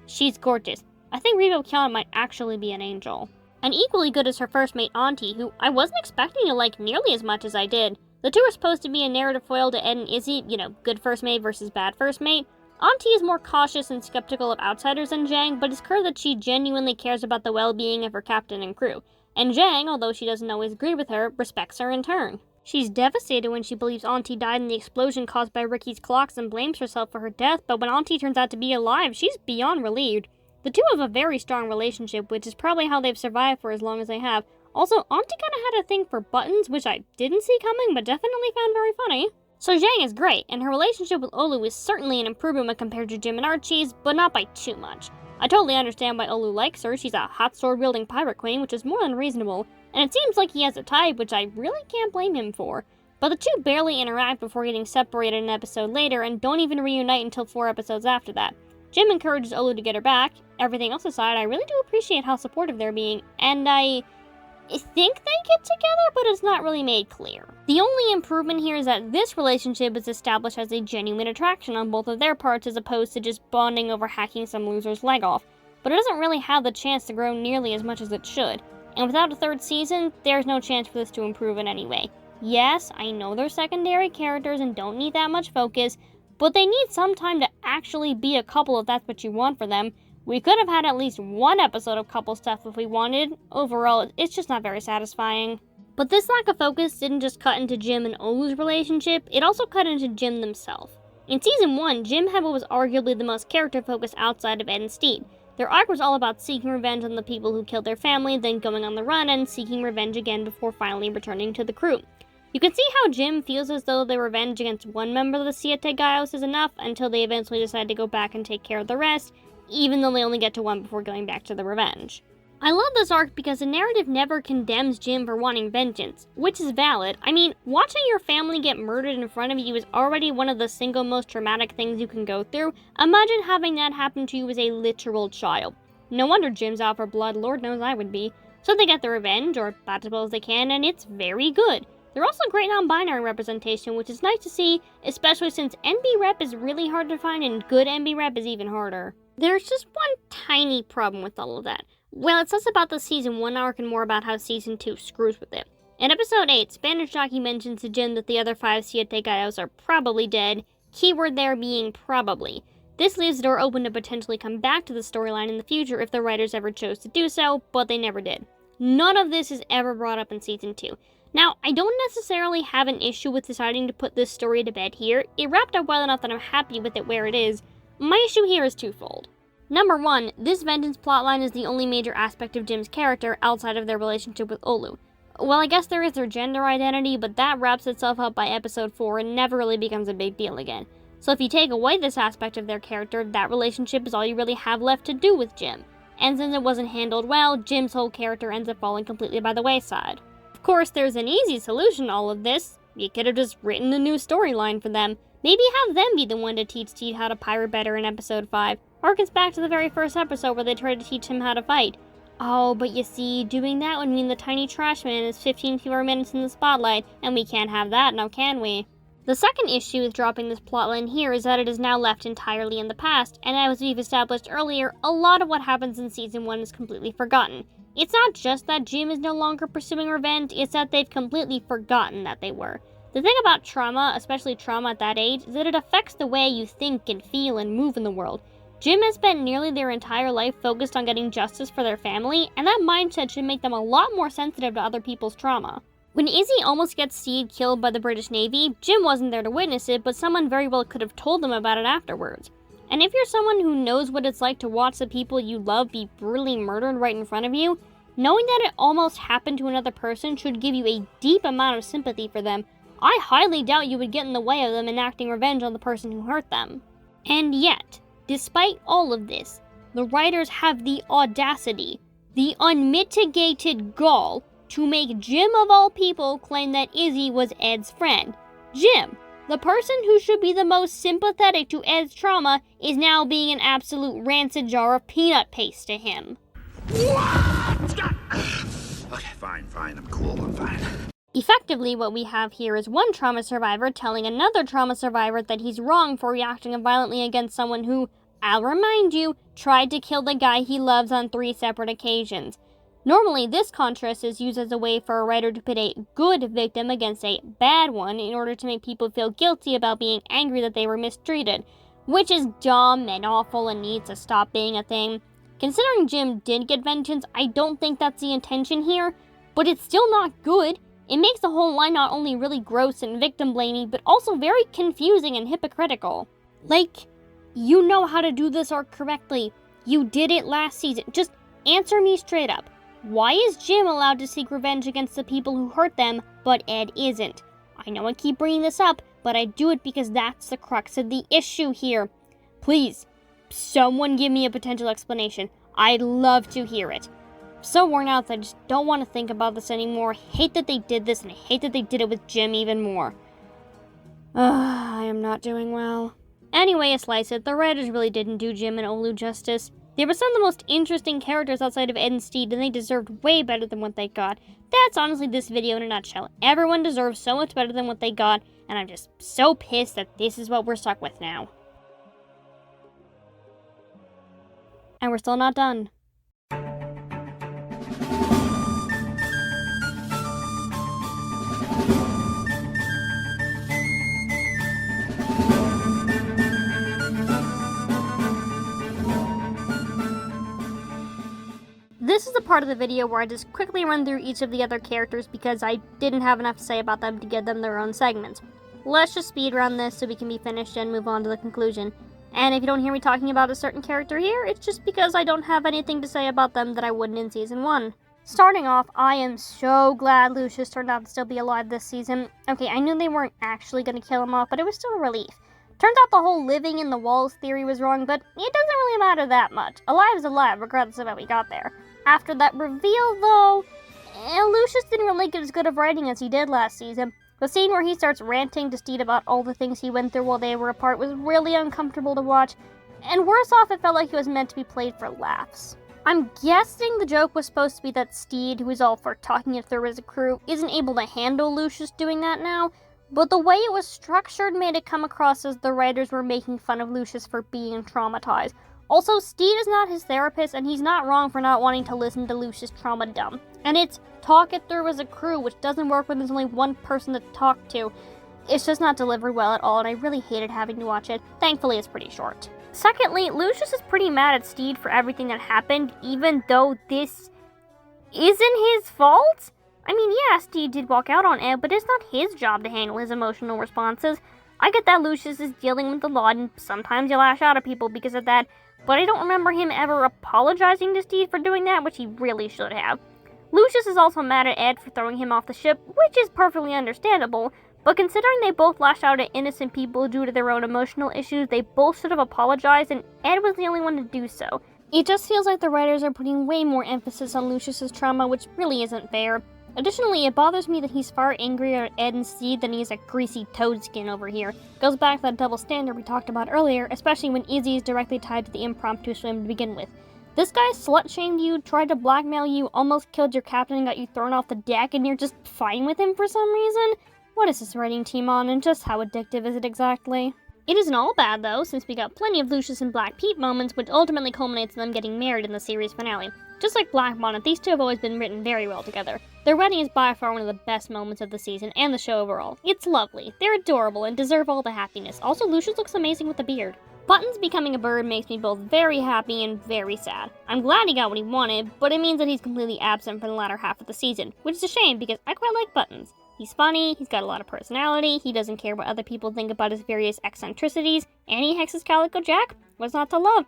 She's gorgeous. I think Rebo Kyan might actually be an angel. And equally good is her first mate, Auntie, who I wasn't expecting to like nearly as much as I did. The two are supposed to be a narrative foil to Ed and Izzy, you know, good first mate versus bad first mate. Auntie is more cautious and skeptical of outsiders than Jang, but it's clear that she genuinely cares about the well-being of her captain and crew. And Jang, although she doesn't always agree with her, respects her in turn. She's devastated when she believes Auntie died in the explosion caused by Ricky's clocks and blames herself for her death, but when Auntie turns out to be alive, she's beyond relieved. The two have a very strong relationship, which is probably how they've survived for as long as they have. Also, Auntie kinda had a thing for buttons, which I didn't see coming, but definitely found very funny. So Zhang is great, and her relationship with Olu is certainly an improvement when compared to Jim and Archie's, but not by too much. I totally understand why Olu likes her. She's a hot sword-wielding pirate queen, which is more than reasonable, and it seems like he has a type, which I really can't blame him for. But the two barely interact before getting separated an episode later, and don't even reunite until 4 episodes after that. Jim encourages Olu to get her back. Everything else aside, I really do appreciate how supportive they're being, and I think they get together, but it's not really made clear. The only improvement here is that this relationship is established as a genuine attraction on both of their parts as opposed to just bonding over hacking some loser's leg off, but it doesn't really have the chance to grow nearly as much as it should, and without a 3rd season, there's no chance for this to improve in any way. Yes, I know they're secondary characters and don't need that much focus, but they need some time to actually be a couple if that's what you want for them. We could have had at least 1 episode of couple stuff if we wanted. Overall, it's just not very satisfying. But this lack of focus didn't just cut into Jim and Olu's relationship, it also cut into Jim themselves. In Season 1, Jim had what was arguably the most character focus outside of Ed and Stede. Their arc was all about seeking revenge on the people who killed their family, then going on the run and seeking revenge again before finally returning to the crew. You can see how Jim feels as though their revenge against one member of the Siete Gallos is enough until they eventually decide to go back and take care of the rest, even though they only get to one before going back to the revenge. I love this arc because the narrative never condemns Jim for wanting vengeance, which is valid. I mean, watching your family get murdered in front of you is already one of the single most traumatic things you can go through. Imagine having that happen to you as a literal child. No wonder Jim's out for blood, Lord knows I would be. So they get the revenge, or about as well as they can, and it's very good. They're also great non-binary representation, which is nice to see, especially since NB rep is really hard to find and good NB rep is even harder. There's just one tiny problem with all of that. Well, it's less about the Season 1 arc and more about how Season 2 screws with it. In Episode 8, Spanish Jockey mentions to Jim that the other 5 Siete Gallos are probably dead, keyword there being probably. This leaves the door open to potentially come back to the storyline in the future if the writers ever chose to do so, but they never did. None of this is ever brought up in Season 2. Now, I don't necessarily have an issue with deciding to put this story to bed here. It wrapped up well enough that I'm happy with it where it is. My issue here is twofold. Number 1, this vengeance plotline is the only major aspect of Jim's character outside of their relationship with Olu. Well, I guess there is their gender identity, but that wraps itself up by Episode 4 and never really becomes a big deal again. So if you take away this aspect of their character, that relationship is all you really have left to do with Jim. And since it wasn't handled well, Jim's whole character ends up falling completely by the wayside. Of course, there's an easy solution to all of this. You could have just written a new storyline for them. Maybe have them be the one to teach Stede how to pirate better in Episode 5. Harkens back to the very first episode where they tried to teach him how to fight. Oh, but you see, doing that would mean the tiny trash man is 15 fewer minutes in the spotlight, and we can't have that now, can we? The second issue with dropping this plotline here is that it is now left entirely in the past, and as we've established earlier, a lot of what happens in Season 1 is completely forgotten. It's not just that Jim is no longer pursuing revenge, it's that they've completely forgotten that they were. The thing about trauma, especially trauma at that age, is that it affects the way you think and feel and move in the world. Jim has spent nearly their entire life focused on getting justice for their family, and that mindset should make them a lot more sensitive to other people's trauma. When Izzy almost gets Stede killed by the British Navy, Jim wasn't there to witness it, but someone very well could have told them about it afterwards. And if you're someone who knows what it's like to watch the people you love be brutally murdered right in front of you, knowing that it almost happened to another person should give you a deep amount of sympathy for them. I highly doubt you would get in the way of them enacting revenge on the person who hurt them. And yet, despite all of this, the writers have the audacity, the unmitigated gall, to make Jim of all people claim that Izzy was Ed's friend. Jim, the person who should be the most sympathetic to Ed's trauma, is now being an absolute rancid jar of peanut paste to him. Okay, fine, I'm cool, I'm fine. Effectively, what we have here is one trauma survivor telling another trauma survivor that he's wrong for reacting violently against someone who, I'll remind you, tried to kill the guy he loves on 3 separate occasions. Normally, this contrast is used as a way for a writer to pit a good victim against a bad one in order to make people feel guilty about being angry that they were mistreated, which is dumb and awful and needs to stop being a thing. Considering Jim did get vengeance, I don't think that's the intention here, but it's still not good. It makes the whole line not only really gross and victim-blamey, but also very confusing and hypocritical. Like, you know how to do this arc correctly. You did it last season. Just answer me straight up. Why is Jim allowed to seek revenge against the people who hurt them, but Ed isn't? I know I keep bringing this up, but I do it because that's the crux of the issue here. Please, someone give me a potential explanation. I'd love to hear it. I'm so worn out that I just don't want to think about this anymore. I hate that they did this, and I hate that they did it with Jim even more. I am not doing well. Anyway, a slice it, the writers really didn't do Jim and Olu justice. They were some of the most interesting characters outside of Ed and Stede, and they deserved way better than what they got. That's honestly this video in a nutshell. Everyone deserves so much better than what they got, and I'm just so pissed that this is what we're stuck with now. And we're still not done. This is the part of the video where I just quickly run through each of the other characters because I didn't have enough to say about them to give them their own segments. Let's just speed run this so we can be finished and move on to the conclusion. And if you don't hear me talking about a certain character here, it's just because I don't have anything to say about them that I wouldn't in Season 1. Starting off, I am so glad Lucius turned out to still be alive this season. Okay, I knew they weren't actually going to kill him off, but it was still a relief. Turns out the whole living in the walls theory was wrong, but it doesn't really matter that much. Alive is alive, regardless of how we got there. After that reveal, though, Lucius didn't really get as good of writing as he did last season. The scene where he starts ranting to Stede about all the things he went through while they were apart was really uncomfortable to watch, and worse off, it felt like he was meant to be played for laughs. I'm guessing the joke was supposed to be that Stede, who is all for talking it through as a crew, isn't able to handle Lucius doing that now, but the way it was structured made it come across as the writers were making fun of Lucius for being traumatized. Also, Stede is not his therapist, and he's not wrong for not wanting to listen to Lucius trauma dump. And it's talk it through as a crew, which doesn't work when there's only one person to talk to. It's just not delivered well at all, and I really hated having to watch it. Thankfully, it's pretty short. Secondly, Lucius is pretty mad at Stede for everything that happened, even though this isn't his fault? I mean, yeah, Stede did walk out on Ed, but it's not his job to handle his emotional responses. I get that Lucius is dealing with a lot, and sometimes you lash out at people because of that, but I don't remember him ever apologizing to Stede for doing that, which he really should have. Lucius is also mad at Ed for throwing him off the ship, which is perfectly understandable, but considering they both lashed out at innocent people due to their own emotional issues, they both should have apologized, and Ed was the only one to do so. It just feels like the writers are putting way more emphasis on Lucius's trauma, which really isn't fair. Additionally, it bothers me that he's far angrier at Ed and Stede than he is at greasy toadskin over here. Goes back to that double standard we talked about earlier, especially when Izzy is directly tied to the impromptu swim to begin with. This guy slut-shamed you, tried to blackmail you, almost killed your captain and got you thrown off the deck, and you're just fine with him for some reason? What is this writing team on, and just how addictive is it exactly? It isn't all bad, though, since we got plenty of Lucius and Black Pete moments, which ultimately culminates in them getting married in the series finale. Just like Black Bonnet, these two have always been written very well together. Their wedding is by far one of the best moments of the season, and the show overall. It's lovely, they're adorable, and deserve all the happiness. Also, Lucius looks amazing with a beard. Buttons becoming a bird makes me both very happy and very sad. I'm glad he got what he wanted, but it means that he's completely absent for the latter half of the season, which is a shame because I quite like Buttons. He's funny, he's got a lot of personality, he doesn't care what other people think about his various eccentricities, and he hexes Calico Jack. What's not to love?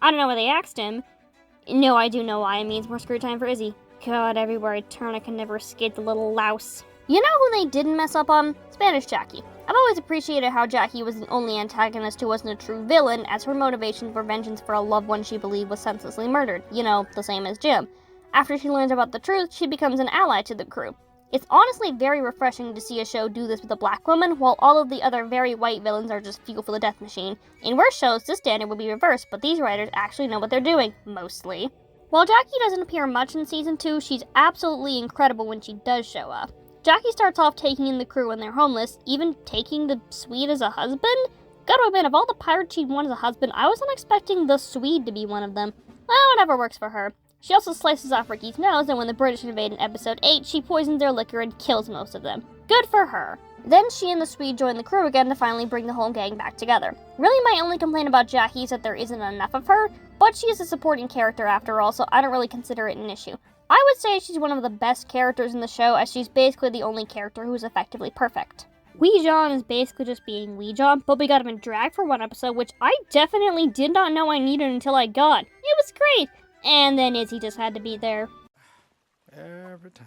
I don't know why they axed him. No, I do know why. It means more screen time for Izzy. God, everywhere I turn, I can never escape the little louse. You know who they didn't mess up on? Spanish Jackie. I've always appreciated how Jackie was the only antagonist who wasn't a true villain, as her motivation for vengeance for a loved one she believed was senselessly murdered. You know, the same as Jim. After she learns about the truth, she becomes an ally to the crew. It's honestly very refreshing to see a show do this with a black woman, while all of the other very white villains are just fuel for the death machine. In worse shows, this standard would be reversed, but these writers actually know what they're doing, mostly. While Jackie doesn't appear much in Season 2, she's absolutely incredible when she does show up. Jackie starts off taking in the crew when they're homeless, even taking the Swede as a husband? Gotta admit, of all the pirates she'd want as a husband, I wasn't expecting the Swede to be one of them. Well, whatever works for her. She also slices off Ricky's nose, and when the British invade in episode 8, she poisons their liquor and kills most of them. Good for her. Then she and the Swede join the crew again to finally bring the whole gang back together. Really, my only complaint about Jackie is that there isn't enough of her, but she is a supporting character after all, so I don't really consider it an issue. I would say she's one of the best characters in the show, as she's basically the only character who is effectively perfect. Wee John is basically just being Wee John, but we got him in drag for one episode, which I definitely did not know I needed until I got. It was great! And then Izzy just had to be there. Every time.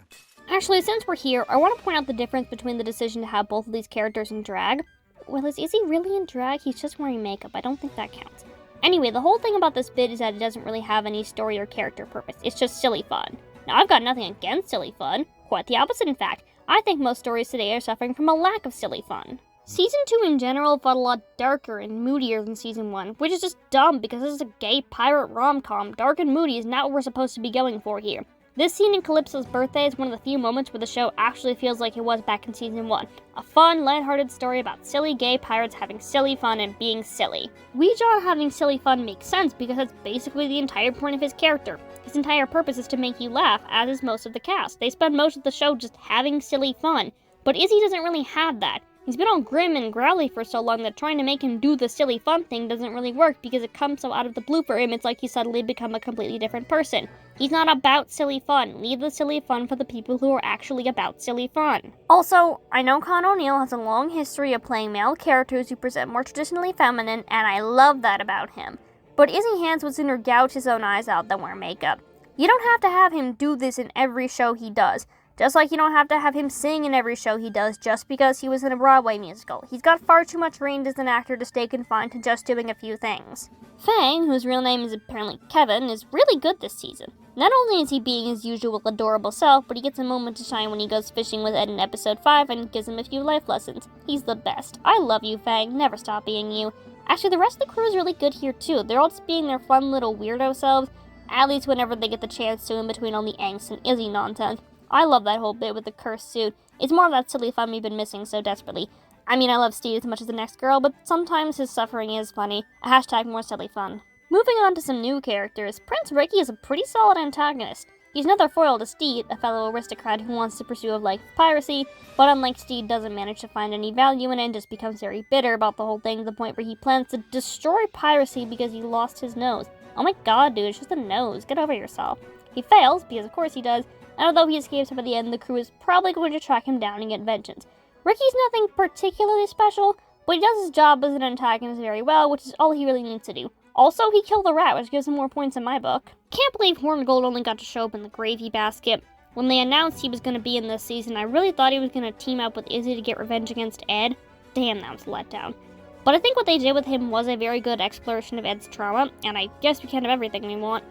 Actually, since we're here, I want to point out the difference between the decision to have both of these characters in drag. Well, is Izzy really in drag? He's just wearing makeup. I don't think that counts. Anyway, the whole thing about this bit is that it doesn't really have any story or character purpose. It's just silly fun. Now, I've got nothing against silly fun. Quite the opposite, in fact. I think most stories today are suffering from a lack of silly fun. Season 2 in general felt a lot darker and moodier than Season 1, which is just dumb because this is a gay pirate rom-com. Dark and moody is not what we're supposed to be going for here. This scene in Calypso's birthday is one of the few moments where the show actually feels like it was back in Season 1. A fun, lighthearted story about silly gay pirates having silly fun and being silly. Wee John having silly fun makes sense because that's basically the entire point of his character. His entire purpose is to make you laugh, as is most of the cast. They spend most of the show just having silly fun. But Izzy doesn't really have that. He's been all grim and growly for so long that trying to make him do the silly fun thing doesn't really work because it comes so out of the blue for him, it's like he's suddenly become a completely different person. He's not about silly fun. Leave the silly fun for the people who are actually about silly fun. Also, I know Con O'Neill has a long history of playing male characters who present more traditionally feminine, and I love that about him. But Izzy Hands would sooner gouge his own eyes out than wear makeup. You don't have to have him do this in every show he does. Just like you don't have to have him sing in every show he does just because he was in a Broadway musical. He's got far too much range as an actor to stay confined to just doing a few things. Fang, whose real name is apparently Kevin, is really good this season. Not only is he being his usual adorable self, but he gets a moment to shine when he goes fishing with Ed in episode 5 and gives him a few life lessons. He's the best. I love you, Fang. Never stop being you. Actually, the rest of the crew is really good here too. They're all just being their fun little weirdo selves, at least whenever they get the chance to in between all the angst and Izzy nonsense. I love that whole bit with the cursed suit. It's more of that silly fun we've been missing so desperately. I mean, I love Stede as much as the next girl, but sometimes his suffering is funny. A hashtag more silly fun. Moving on to some new characters, Prince Ricky is a pretty solid antagonist. He's another foil to Stede, a fellow aristocrat who wants to pursue a life of piracy, but unlike Stede, doesn't manage to find any value in it and just becomes very bitter about the whole thing to the point where he plans to destroy piracy because he lost his nose. Oh my god, dude, it's just a nose. Get over yourself. He fails, because of course he does, and although he escapes by the end, the crew is probably going to track him down and get vengeance. Ricky's nothing particularly special, but he does his job as an antagonist very well, which is all he really needs to do. Also, he killed the rat, which gives him more points in my book. Can't believe Horngold only got to show up in the gravy basket. When they announced he was going to be in this season, I really thought he was going to team up with Izzy to get revenge against Ed. Damn, that was a letdown. But I think what they did with him was a very good exploration of Ed's trauma, and I guess we can't have everything we want.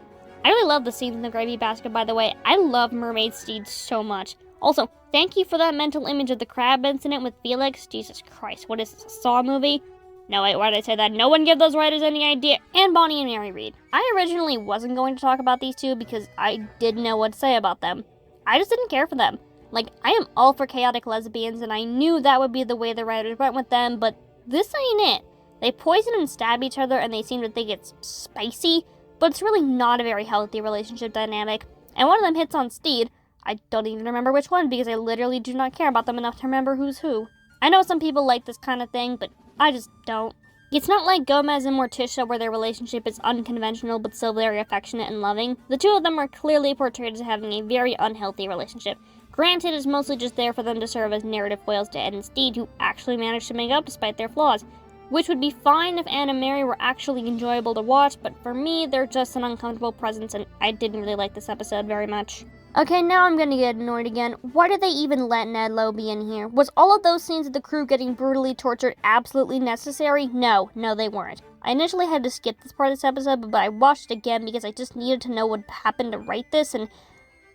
I really love the scenes in the gravy basket, by the way. I love Mermaid Stede so much. Also, thank you for that mental image of the crab incident with Felix. Jesus Christ, what is this, a Saw movie? No, wait, why did I say that? No one give those writers any idea. And Bonnie and Mary Reed. I originally wasn't going to talk about these two because I didn't know what to say about them. I just didn't care for them. Like, I am all for chaotic lesbians, and I knew that would be the way the writers went with them, but this ain't it. They poison and stab each other, and they seem to think it's spicy, but it's really not a very healthy relationship dynamic. And one of them hits on Stede. I don't even remember which one because I literally do not care about them enough to remember who's who. I know some people like this kind of thing, but I just don't. It's not like Gomez and Morticia where their relationship is unconventional but still very affectionate and loving. The two of them are clearly portrayed as having a very unhealthy relationship. Granted, it's mostly just there for them to serve as narrative foils to Ed and Stede, who actually managed to make up despite their flaws. Which would be fine if Anne and Mary were actually enjoyable to watch, but for me, they're just an uncomfortable presence, and I didn't really like this episode very much. Okay, now I'm gonna get annoyed again. Why did they even let Ned Lowe be in here? Was all of those scenes of the crew getting brutally tortured absolutely necessary? No, they weren't. I initially had to skip this part of this episode, but I watched it again because I just needed to know what happened to write this, and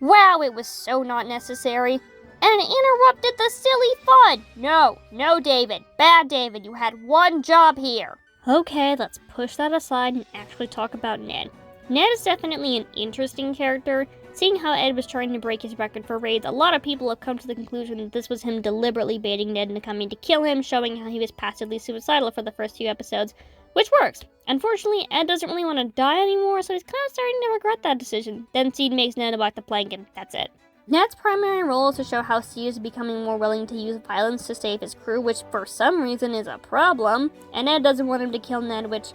wow, it was so not necessary. And it interrupted the silly fun! No, David. Bad David, you had one job here. Okay, let's push that aside and actually talk about Ned. Ned is definitely an interesting character. Seeing how Ed was trying to break his record for raids, a lot of people have come to the conclusion that this was him deliberately baiting Ned into coming to kill him, showing how he was passively suicidal for the first few episodes, which works. Unfortunately, Ed doesn't really want to die anymore, so he's kind of starting to regret that decision. Then Stede makes Ned walk the plank, and that's it. Ned's primary role is to show how Stede is becoming more willing to use violence to save his crew, which for some reason is a problem, and Ned doesn't want him to kill Ned, which...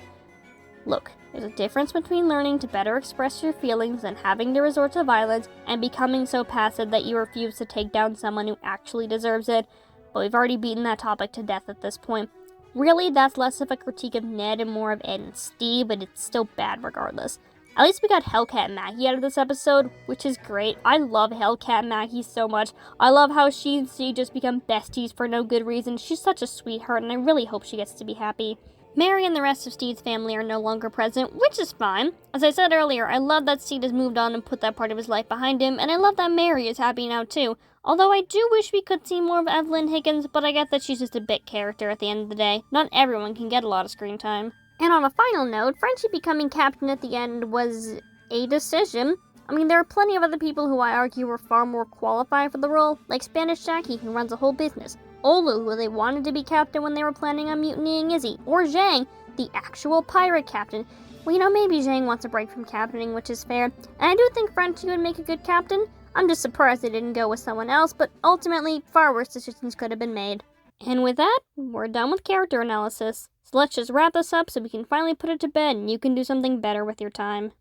Look, there's a difference between learning to better express your feelings and having to resort to violence, and becoming so passive that you refuse to take down someone who actually deserves it. but we've already beaten that topic to death at this point. Really, that's less of a critique of Ned and more of Ed and Steve, but it's still bad regardless. At least we got Hellcat and Maggie out of this episode, which is great. I love Hellcat and Maggie so much. I love how she and Steve just become besties for no good reason. She's such a sweetheart, and I really hope she gets to be happy. Mary and the rest of Stede's family are no longer present, which is fine. As I said earlier, I love that Stede has moved on and put that part of his life behind him, and I love that Mary is happy now too. Although I do wish we could see more of Evelyn Higgins, but I get that she's just a bit character at the end of the day. Not everyone can get a lot of screen time. And on a final note, Frenchie becoming captain at the end was a decision. I mean, there are plenty of other people who I argue were far more qualified for the role, like Spanish Jackie, who runs a whole business, Olu, who they wanted to be captain when they were planning on mutinying Izzy, or Zhang, the actual pirate captain. Well, you know, maybe Zhang wants a break from captaining, which is fair, and I do think Frenchie would make a good captain. I'm just surprised they didn't go with someone else, but ultimately, far worse decisions could have been made. And with that, we're done with character analysis. So let's just wrap this up so we can finally put it to bed and you can do something better with your time.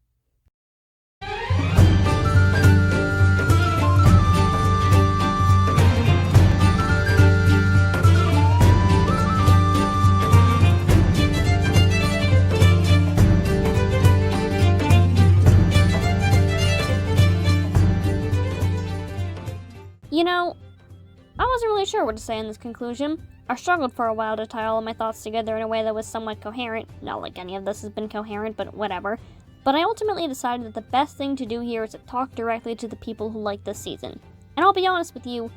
You know, I wasn't really sure what to say in this conclusion. I struggled for a while to tie all of my thoughts together in a way that was somewhat coherent. Not like any of this has been coherent, but whatever. But I ultimately decided that the best thing to do here is to talk directly to the people who like this season. And I'll be honest with you,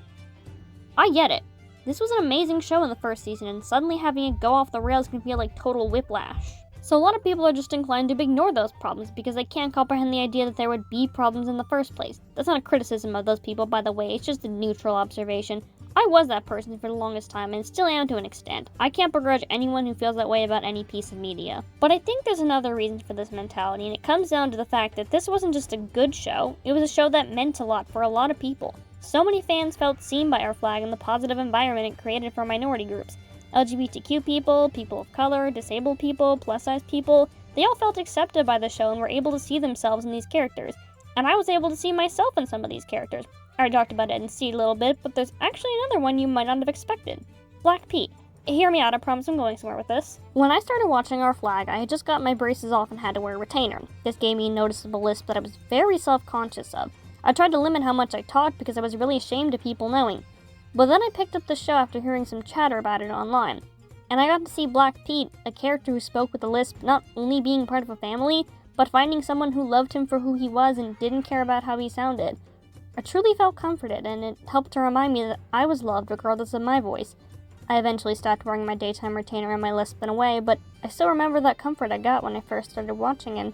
I get it. This was an amazing show in the first season, and suddenly having it go off the rails can feel like total whiplash. So a lot of people are just inclined to ignore those problems because they can't comprehend the idea that there would be problems in the first place. That's not a criticism of those people, by the way, it's just a neutral observation. I was that person for the longest time, and still am to an extent. I can't begrudge anyone who feels that way about any piece of media. But I think there's another reason for this mentality, and it comes down to the fact that this wasn't just a good show, it was a show that meant a lot for a lot of people. So many fans felt seen by our flag and the positive environment it created for minority groups. LGBTQ people, people of color, disabled people, plus-size people, they all felt accepted by the show and were able to see themselves in these characters. And I was able to see myself in some of these characters. I already talked about Ed and Stede a little bit, but there's actually another one you might not have expected. Black Pete. Hear me out, I promise I'm going somewhere with this. When I started watching Our Flag, I had just got my braces off and had to wear a retainer. This gave me a noticeable lisp that I was very self-conscious of. I tried to limit how much I talked because I was really ashamed of people knowing. But then I picked up the show after hearing some chatter about it online. And I got to see Black Pete, a character who spoke with a lisp, not only being part of a family, but finding someone who loved him for who he was and didn't care about how he sounded. I truly felt comforted, and it helped to remind me that I was loved regardless of my voice. I eventually stopped wearing my daytime retainer and my lisp went away, but I still remember that comfort I got when I first started watching, and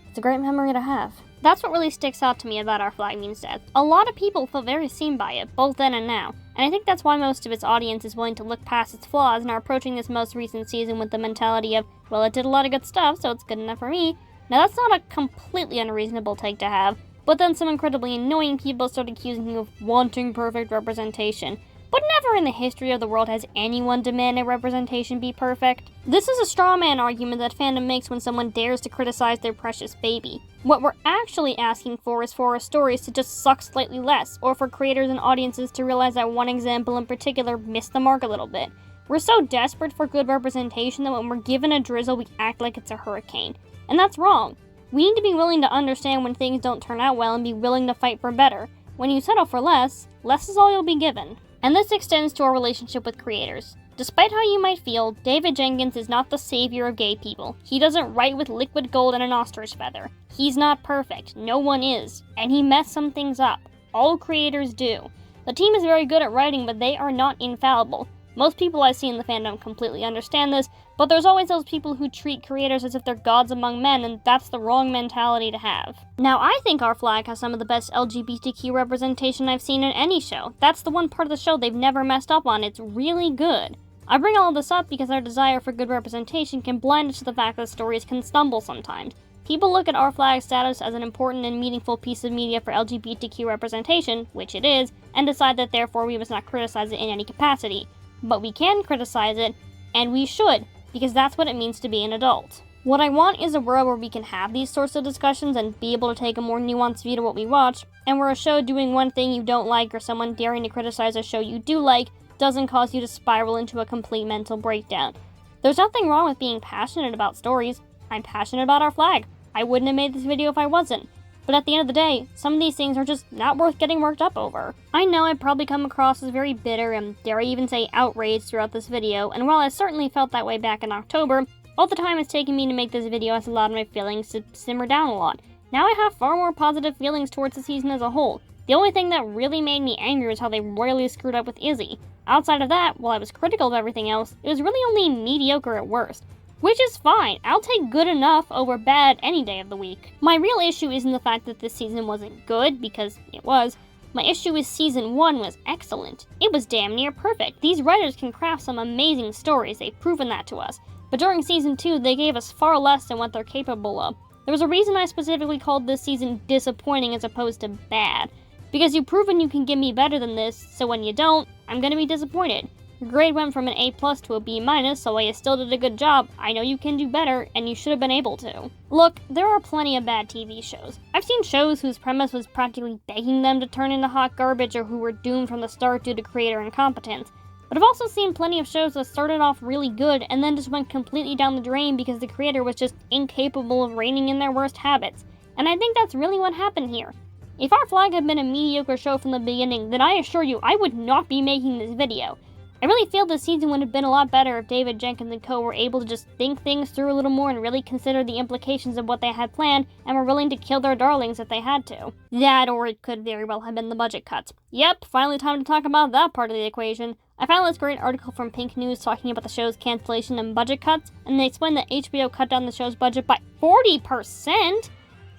it's a great memory to have. That's what really sticks out to me about Our Flag Means Death. A lot of people feel very seen by it, both then and now, and I think that's why most of its audience is willing to look past its flaws and are approaching this most recent season with the mentality of, well, it did a lot of good stuff, so it's good enough for me. Now that's not a completely unreasonable take to have, but then some incredibly annoying people start accusing you of wanting perfect representation. But never in the history of the world has anyone demanded representation be perfect. This is a straw man argument that fandom makes when someone dares to criticize their precious baby. What we're actually asking for is for our stories to just suck slightly less, or for creators and audiences to realize that one example in particular missed the mark a little bit. We're so desperate for good representation that when we're given a drizzle, we act like it's a hurricane. And that's wrong. We need to be willing to understand when things don't turn out well and be willing to fight for better. When you settle for less, less is all you'll be given. And this extends to our relationship with creators. Despite how you might feel, David Jenkins is not the savior of gay people. He doesn't write with liquid gold and an ostrich feather. He's not perfect. No one is. And he messed some things up. All creators do. The team is very good at writing, but they are not infallible. Most people I see in the fandom completely understand this, but there's always those people who treat creators as if they're gods among men, and that's the wrong mentality to have. Now, I think Our Flag has some of the best LGBTQ representation I've seen in any show. That's the one part of the show they've never messed up on. It's really good. I bring all of this up because our desire for good representation can blind us to the fact that stories can stumble sometimes. People look at Our Flag's status as an important and meaningful piece of media for LGBTQ representation, which it is, and decide that therefore we must not criticize it in any capacity. But we can criticize it, and we should, because that's what it means to be an adult. What I want is a world where we can have these sorts of discussions and be able to take a more nuanced view to what we watch, and where a show doing one thing you don't like or someone daring to criticize a show you do like doesn't cause you to spiral into a complete mental breakdown. There's nothing wrong with being passionate about stories. I'm passionate about our flag. I wouldn't have made this video if I wasn't. But at the end of the day, some of these things are just not worth getting worked up over. I know I've probably come across as very bitter and, dare I even say, outraged throughout this video, and while I certainly felt that way back in October, all the time it's taken me to make this video has allowed my feelings to simmer down a lot. Now I have far more positive feelings towards the season as a whole. The only thing that really made me angry was how they royally screwed up with Izzy. Outside of that, while I was critical of everything else, it was really only mediocre at worst. Which is fine, I'll take good enough over bad any day of the week. My real issue isn't the fact that this season wasn't good, because it was. My issue is season 1 was excellent. It was damn near perfect. These writers can craft some amazing stories, they've proven that to us. But during season 2, they gave us far less than what they're capable of. There was a reason I specifically called this season disappointing as opposed to bad. Because you've proven you can give me better than this, so when you don't, I'm gonna be disappointed. Your grade went from an A+ to a B-, so while you still did a good job, I know you can do better, and you should have been able to. Look, there are plenty of bad TV shows. I've seen shows whose premise was practically begging them to turn into hot garbage or who were doomed from the start due to creator incompetence. But I've also seen plenty of shows that started off really good and then just went completely down the drain because the creator was just incapable of reining in their worst habits. And I think that's really what happened here. If our flag had been a mediocre show from the beginning, then I assure you I would not be making this video. I really feel this season would have been a lot better if David Jenkins and co were able to just think things through a little more and really consider the implications of what they had planned and were willing to kill their darlings if they had to. That, or it could very well have been the budget cuts. Yep, finally time to talk about that part of the equation. I found this great article from Pink News talking about the show's cancellation and budget cuts, and they explained that HBO cut down the show's budget by 40%?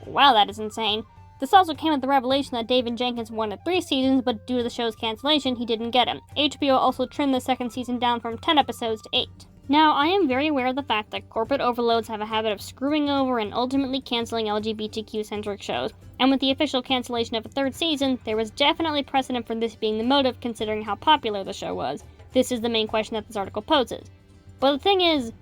Wow, that is insane. This also came with the revelation that David Jenkins wanted 3 seasons, but due to the show's cancellation, he didn't get him. HBO also trimmed the second season down from 10 episodes to 8. Now, I am very aware of the fact that corporate overloads have a habit of screwing over and ultimately canceling LGBTQ-centric shows, and with the official cancellation of a 3rd season, there was definitely precedent for this being the motive considering how popular the show was. This is the main question that this article poses. But the thing is,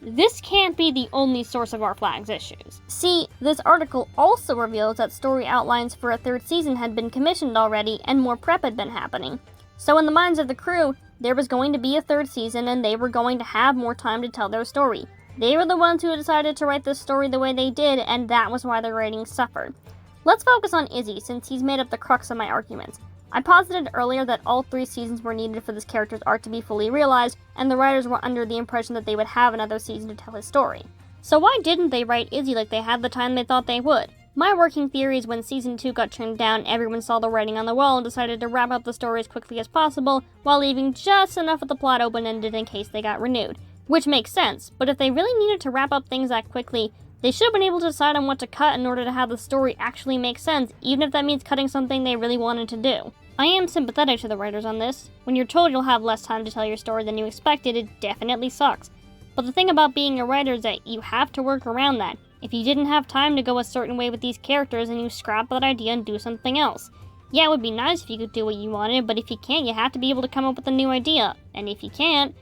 this can't be the only source of our flag's issues. See, this article also reveals that story outlines for a 3rd season had been commissioned already and more prep had been happening. So in the minds of the crew, there was going to be a 3rd season and they were going to have more time to tell their story. They were the ones who decided to write this story the way they did, and that was why their ratings suffered. Let's focus on Izzy, since he's made up the crux of my arguments. I posited earlier that all 3 seasons were needed for this character's arc to be fully realized, and the writers were under the impression that they would have another season to tell his story. So why didn't they write Izzy like they had the time they thought they would? My working theory is when season 2 got turned down, everyone saw the writing on the wall and decided to wrap up the story as quickly as possible, while leaving just enough of the plot open-ended in case they got renewed. Which makes sense, but if they really needed to wrap up things that quickly, they should have been able to decide on what to cut in order to have the story actually make sense, even if that means cutting something they really wanted to do. I am sympathetic to the writers on this. When you're told you'll have less time to tell your story than you expected, it definitely sucks. But the thing about being a writer is that you have to work around that. If you didn't have time to go a certain way with these characters, then you scrap that idea and do something else. Yeah, it would be nice if you could do what you wanted, but if you can't, you have to be able to come up with a new idea. And if you can't,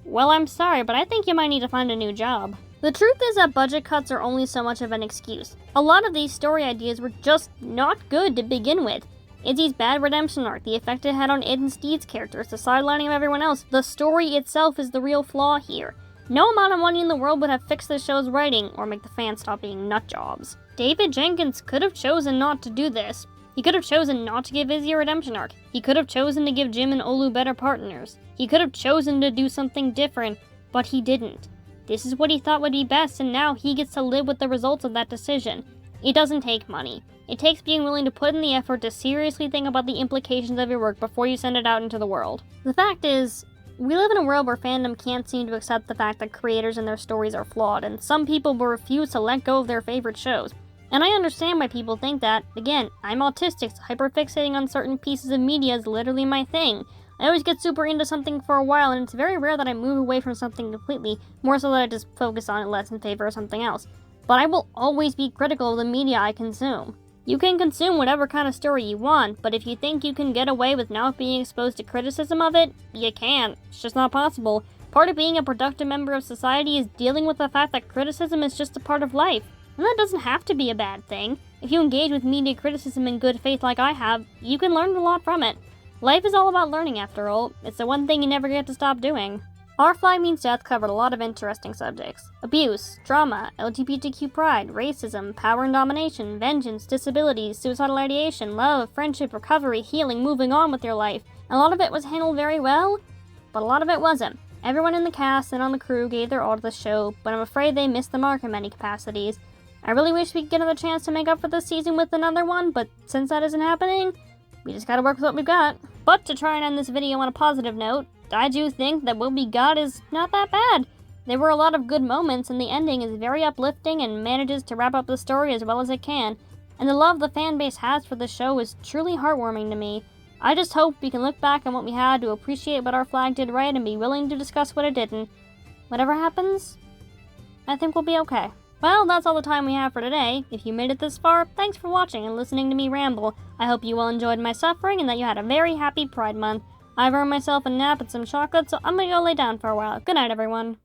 well, I'm sorry, but I think you might need to find a new job. The truth is that budget cuts are only so much of an excuse. A lot of these story ideas were just not good to begin with. Izzy's bad redemption arc, the effect it had on Ed and Stede's characters, the sidelining of everyone else, the story itself is the real flaw here. No amount of money in the world would have fixed the show's writing, or make the fans stop being nutjobs. David Jenkins could have chosen not to do this. He could have chosen not to give Izzy a redemption arc. He could have chosen to give Jim and Olu better partners. He could have chosen to do something different, but he didn't. This is what he thought would be best, and now he gets to live with the results of that decision. It doesn't take money. It takes being willing to put in the effort to seriously think about the implications of your work before you send it out into the world. The fact is, we live in a world where fandom can't seem to accept the fact that creators and their stories are flawed, and some people will refuse to let go of their favorite shows. And I understand why people think that. Again, I'm autistic, so hyperfixating on certain pieces of media is literally my thing. I always get super into something for a while, and it's very rare that I move away from something completely, more so that I just focus on it less in favor of something else. But I will always be critical of the media I consume. You can consume whatever kind of story you want, but if you think you can get away with not being exposed to criticism of it, you can't. It's just not possible. Part of being a productive member of society is dealing with the fact that criticism is just a part of life. And that doesn't have to be a bad thing. If you engage with media criticism in good faith like I have, you can learn a lot from it. Life is all about learning after all. It's the one thing you never get to stop doing. Our Flag Means Death covered a lot of interesting subjects. Abuse, drama, LGBTQ pride, racism, power and domination, vengeance, disabilities, suicidal ideation, love, friendship, recovery, healing, moving on with your life. A lot of it was handled very well, but a lot of it wasn't. Everyone in the cast and on the crew gave their all to the show, but I'm afraid they missed the mark in many capacities. I really wish we could get another chance to make up for this season with another one, but since that isn't happening, we just gotta work with what we've got. But to try and end this video on a positive note, I do think that what we got is not that bad. There were a lot of good moments, and the ending is very uplifting and manages to wrap up the story as well as it can. And the love the fanbase has for the show is truly heartwarming to me. I just hope we can look back on what we had to appreciate what our flag did right and be willing to discuss what it didn't. Whatever happens, I think we'll be okay. Well, that's all the time we have for today. If you made it this far, thanks for watching and listening to me ramble. I hope you all enjoyed my suffering and that you had a very happy Pride Month. I've earned myself a nap and some chocolate, so I'm gonna go lay down for a while. Good night, everyone.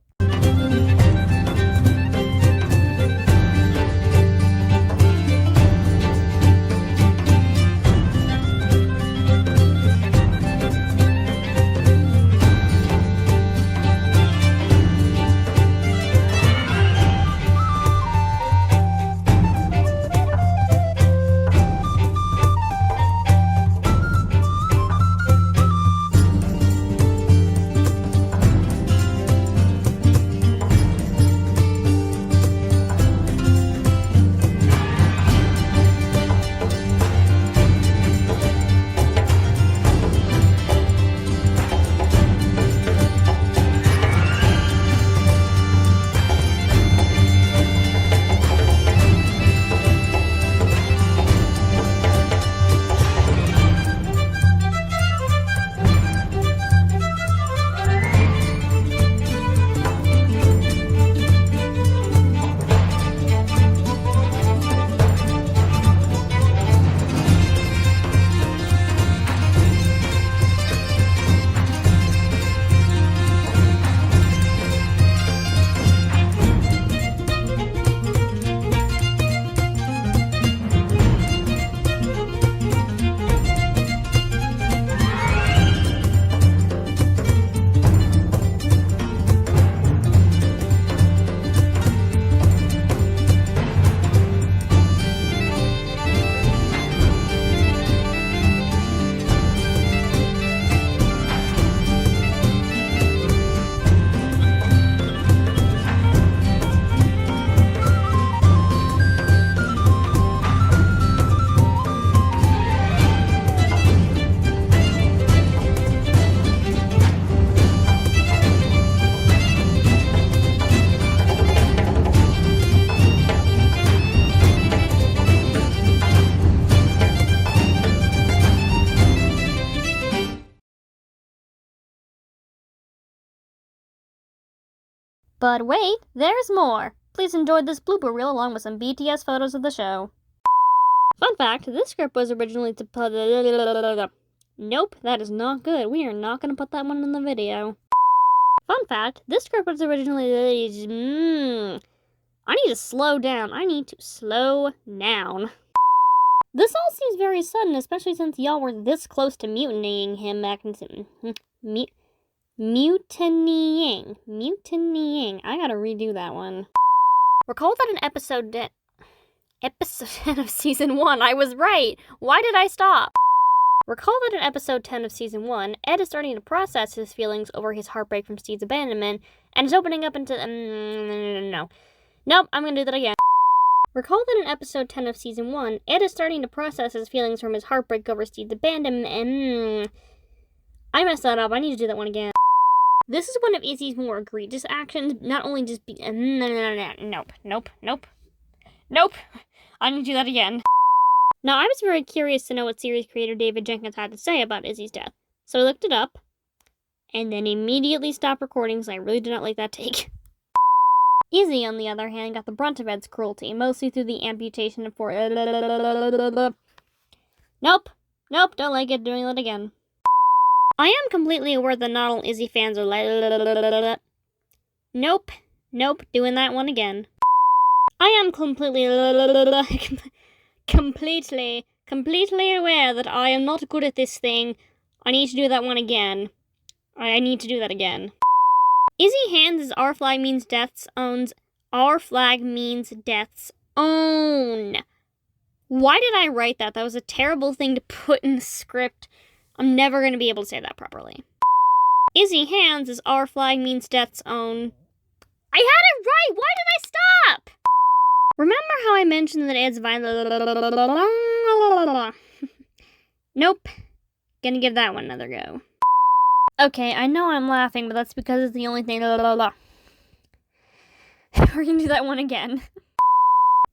But wait, there's more! Please enjoy this blooper reel along with some BTS photos of the show. Fun fact, this script was originally to put... Nope, that is not good. We are not going to put that one in the video. Fun fact, this script was originally... I need to slow down. I need to slow down. This all seems very sudden, especially since y'all were this close to mutinying him back in... Mutinying. I gotta redo that one. Recall that in episode 10 of season 1, I was right. Why did I stop? Recall that in episode 10 of season 1, Ed is starting to process his feelings over his heartbreak from Stede's abandonment, and is opening up into... Nope, I'm gonna do that again. Recall that in episode 10 of season 1, Ed is starting to process his feelings from his heartbreak over Stede's abandonment, and... I messed that up. I need to do that one again. This is one of Izzy's more egregious actions, not only just be... Nope. I need to do that again. Now, I was very curious to know what series creator David Jenkins had to say about Izzy's death, so I looked it up, and then immediately stopped recording because I really did not like that take. Izzy, on the other hand, got the brunt of Ed's cruelty, mostly through the amputation of Nope, don't like it, doing that again. I am completely aware that not all Izzy fans are Nope, doing that one again. I am completely aware that I am not good at this thing. I need to do that one again. I need to do that again. Izzy hands is our flag means death's owns. Our flag means death's own. Why did I write that? That was a terrible thing to put in the script. I'm never going to be able to say that properly. Izzy hands is our flag means death's own. I had it right! Why did I stop? Remember how I mentioned that Ed's violent? Nope. Gonna give that one another go. Okay, I know I'm laughing, but that's because it's the only thing. We're gonna do that one again.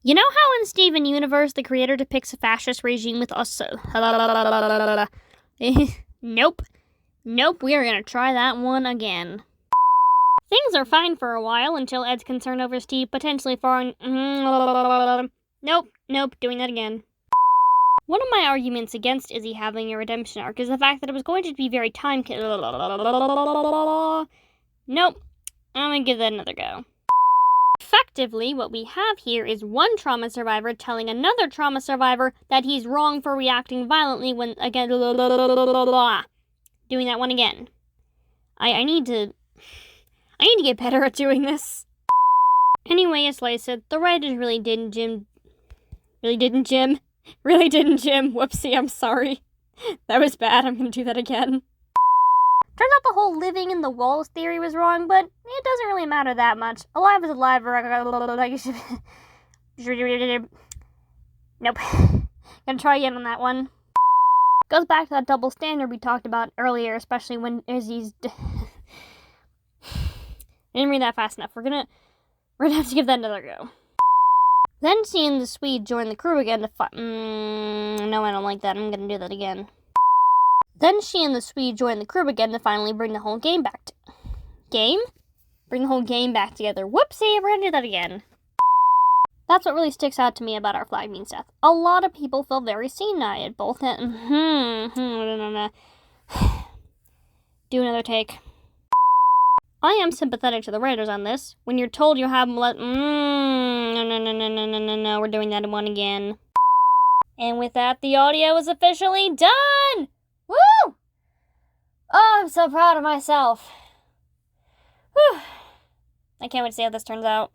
You know how in Steven Universe the creator depicts a fascist regime with us? Nope. Nope, we are gonna try that one again. Things are fine for a while until Ed's concerned over Steve potentially foreign. Nope, doing that again. One of my arguments against Izzy having a redemption arc is the fact that it was going to be very time. Nope, I'm gonna give that another go. Effectively, what we have here is one trauma survivor telling another trauma survivor that he's wrong for reacting violently when again. Doing that one again. I need to get better at doing this. Anyway, as I said, the writers really didn't Jim. Whoopsie, I'm sorry. That was bad. I'm gonna do that again. Turns out the whole living in the walls theory was wrong, but it doesn't really matter that much. Alive is alive. Nope. Gonna try again on that one. Goes back to that double standard we talked about earlier, especially when Izzy's... I didn't read that fast enough. We're gonna have to give that another go. Then seeing the Swede join the crew again to fight... no, I don't like that. I'm gonna do that again. Then she and the Swede join the crew again to finally bring the whole game back to... Bring the whole game back together. Whoopsie, we're gonna do that again. That's what really sticks out to me about Our Flag Means Death. A lot of people feel very seen-eyed at both ends. Do another take. I am sympathetic to the writers on this. When you're told you have no, we're doing that one again. And with that, the audio is officially done! Woo! Oh, I'm so proud of myself. Whew. I can't wait to see how this turns out.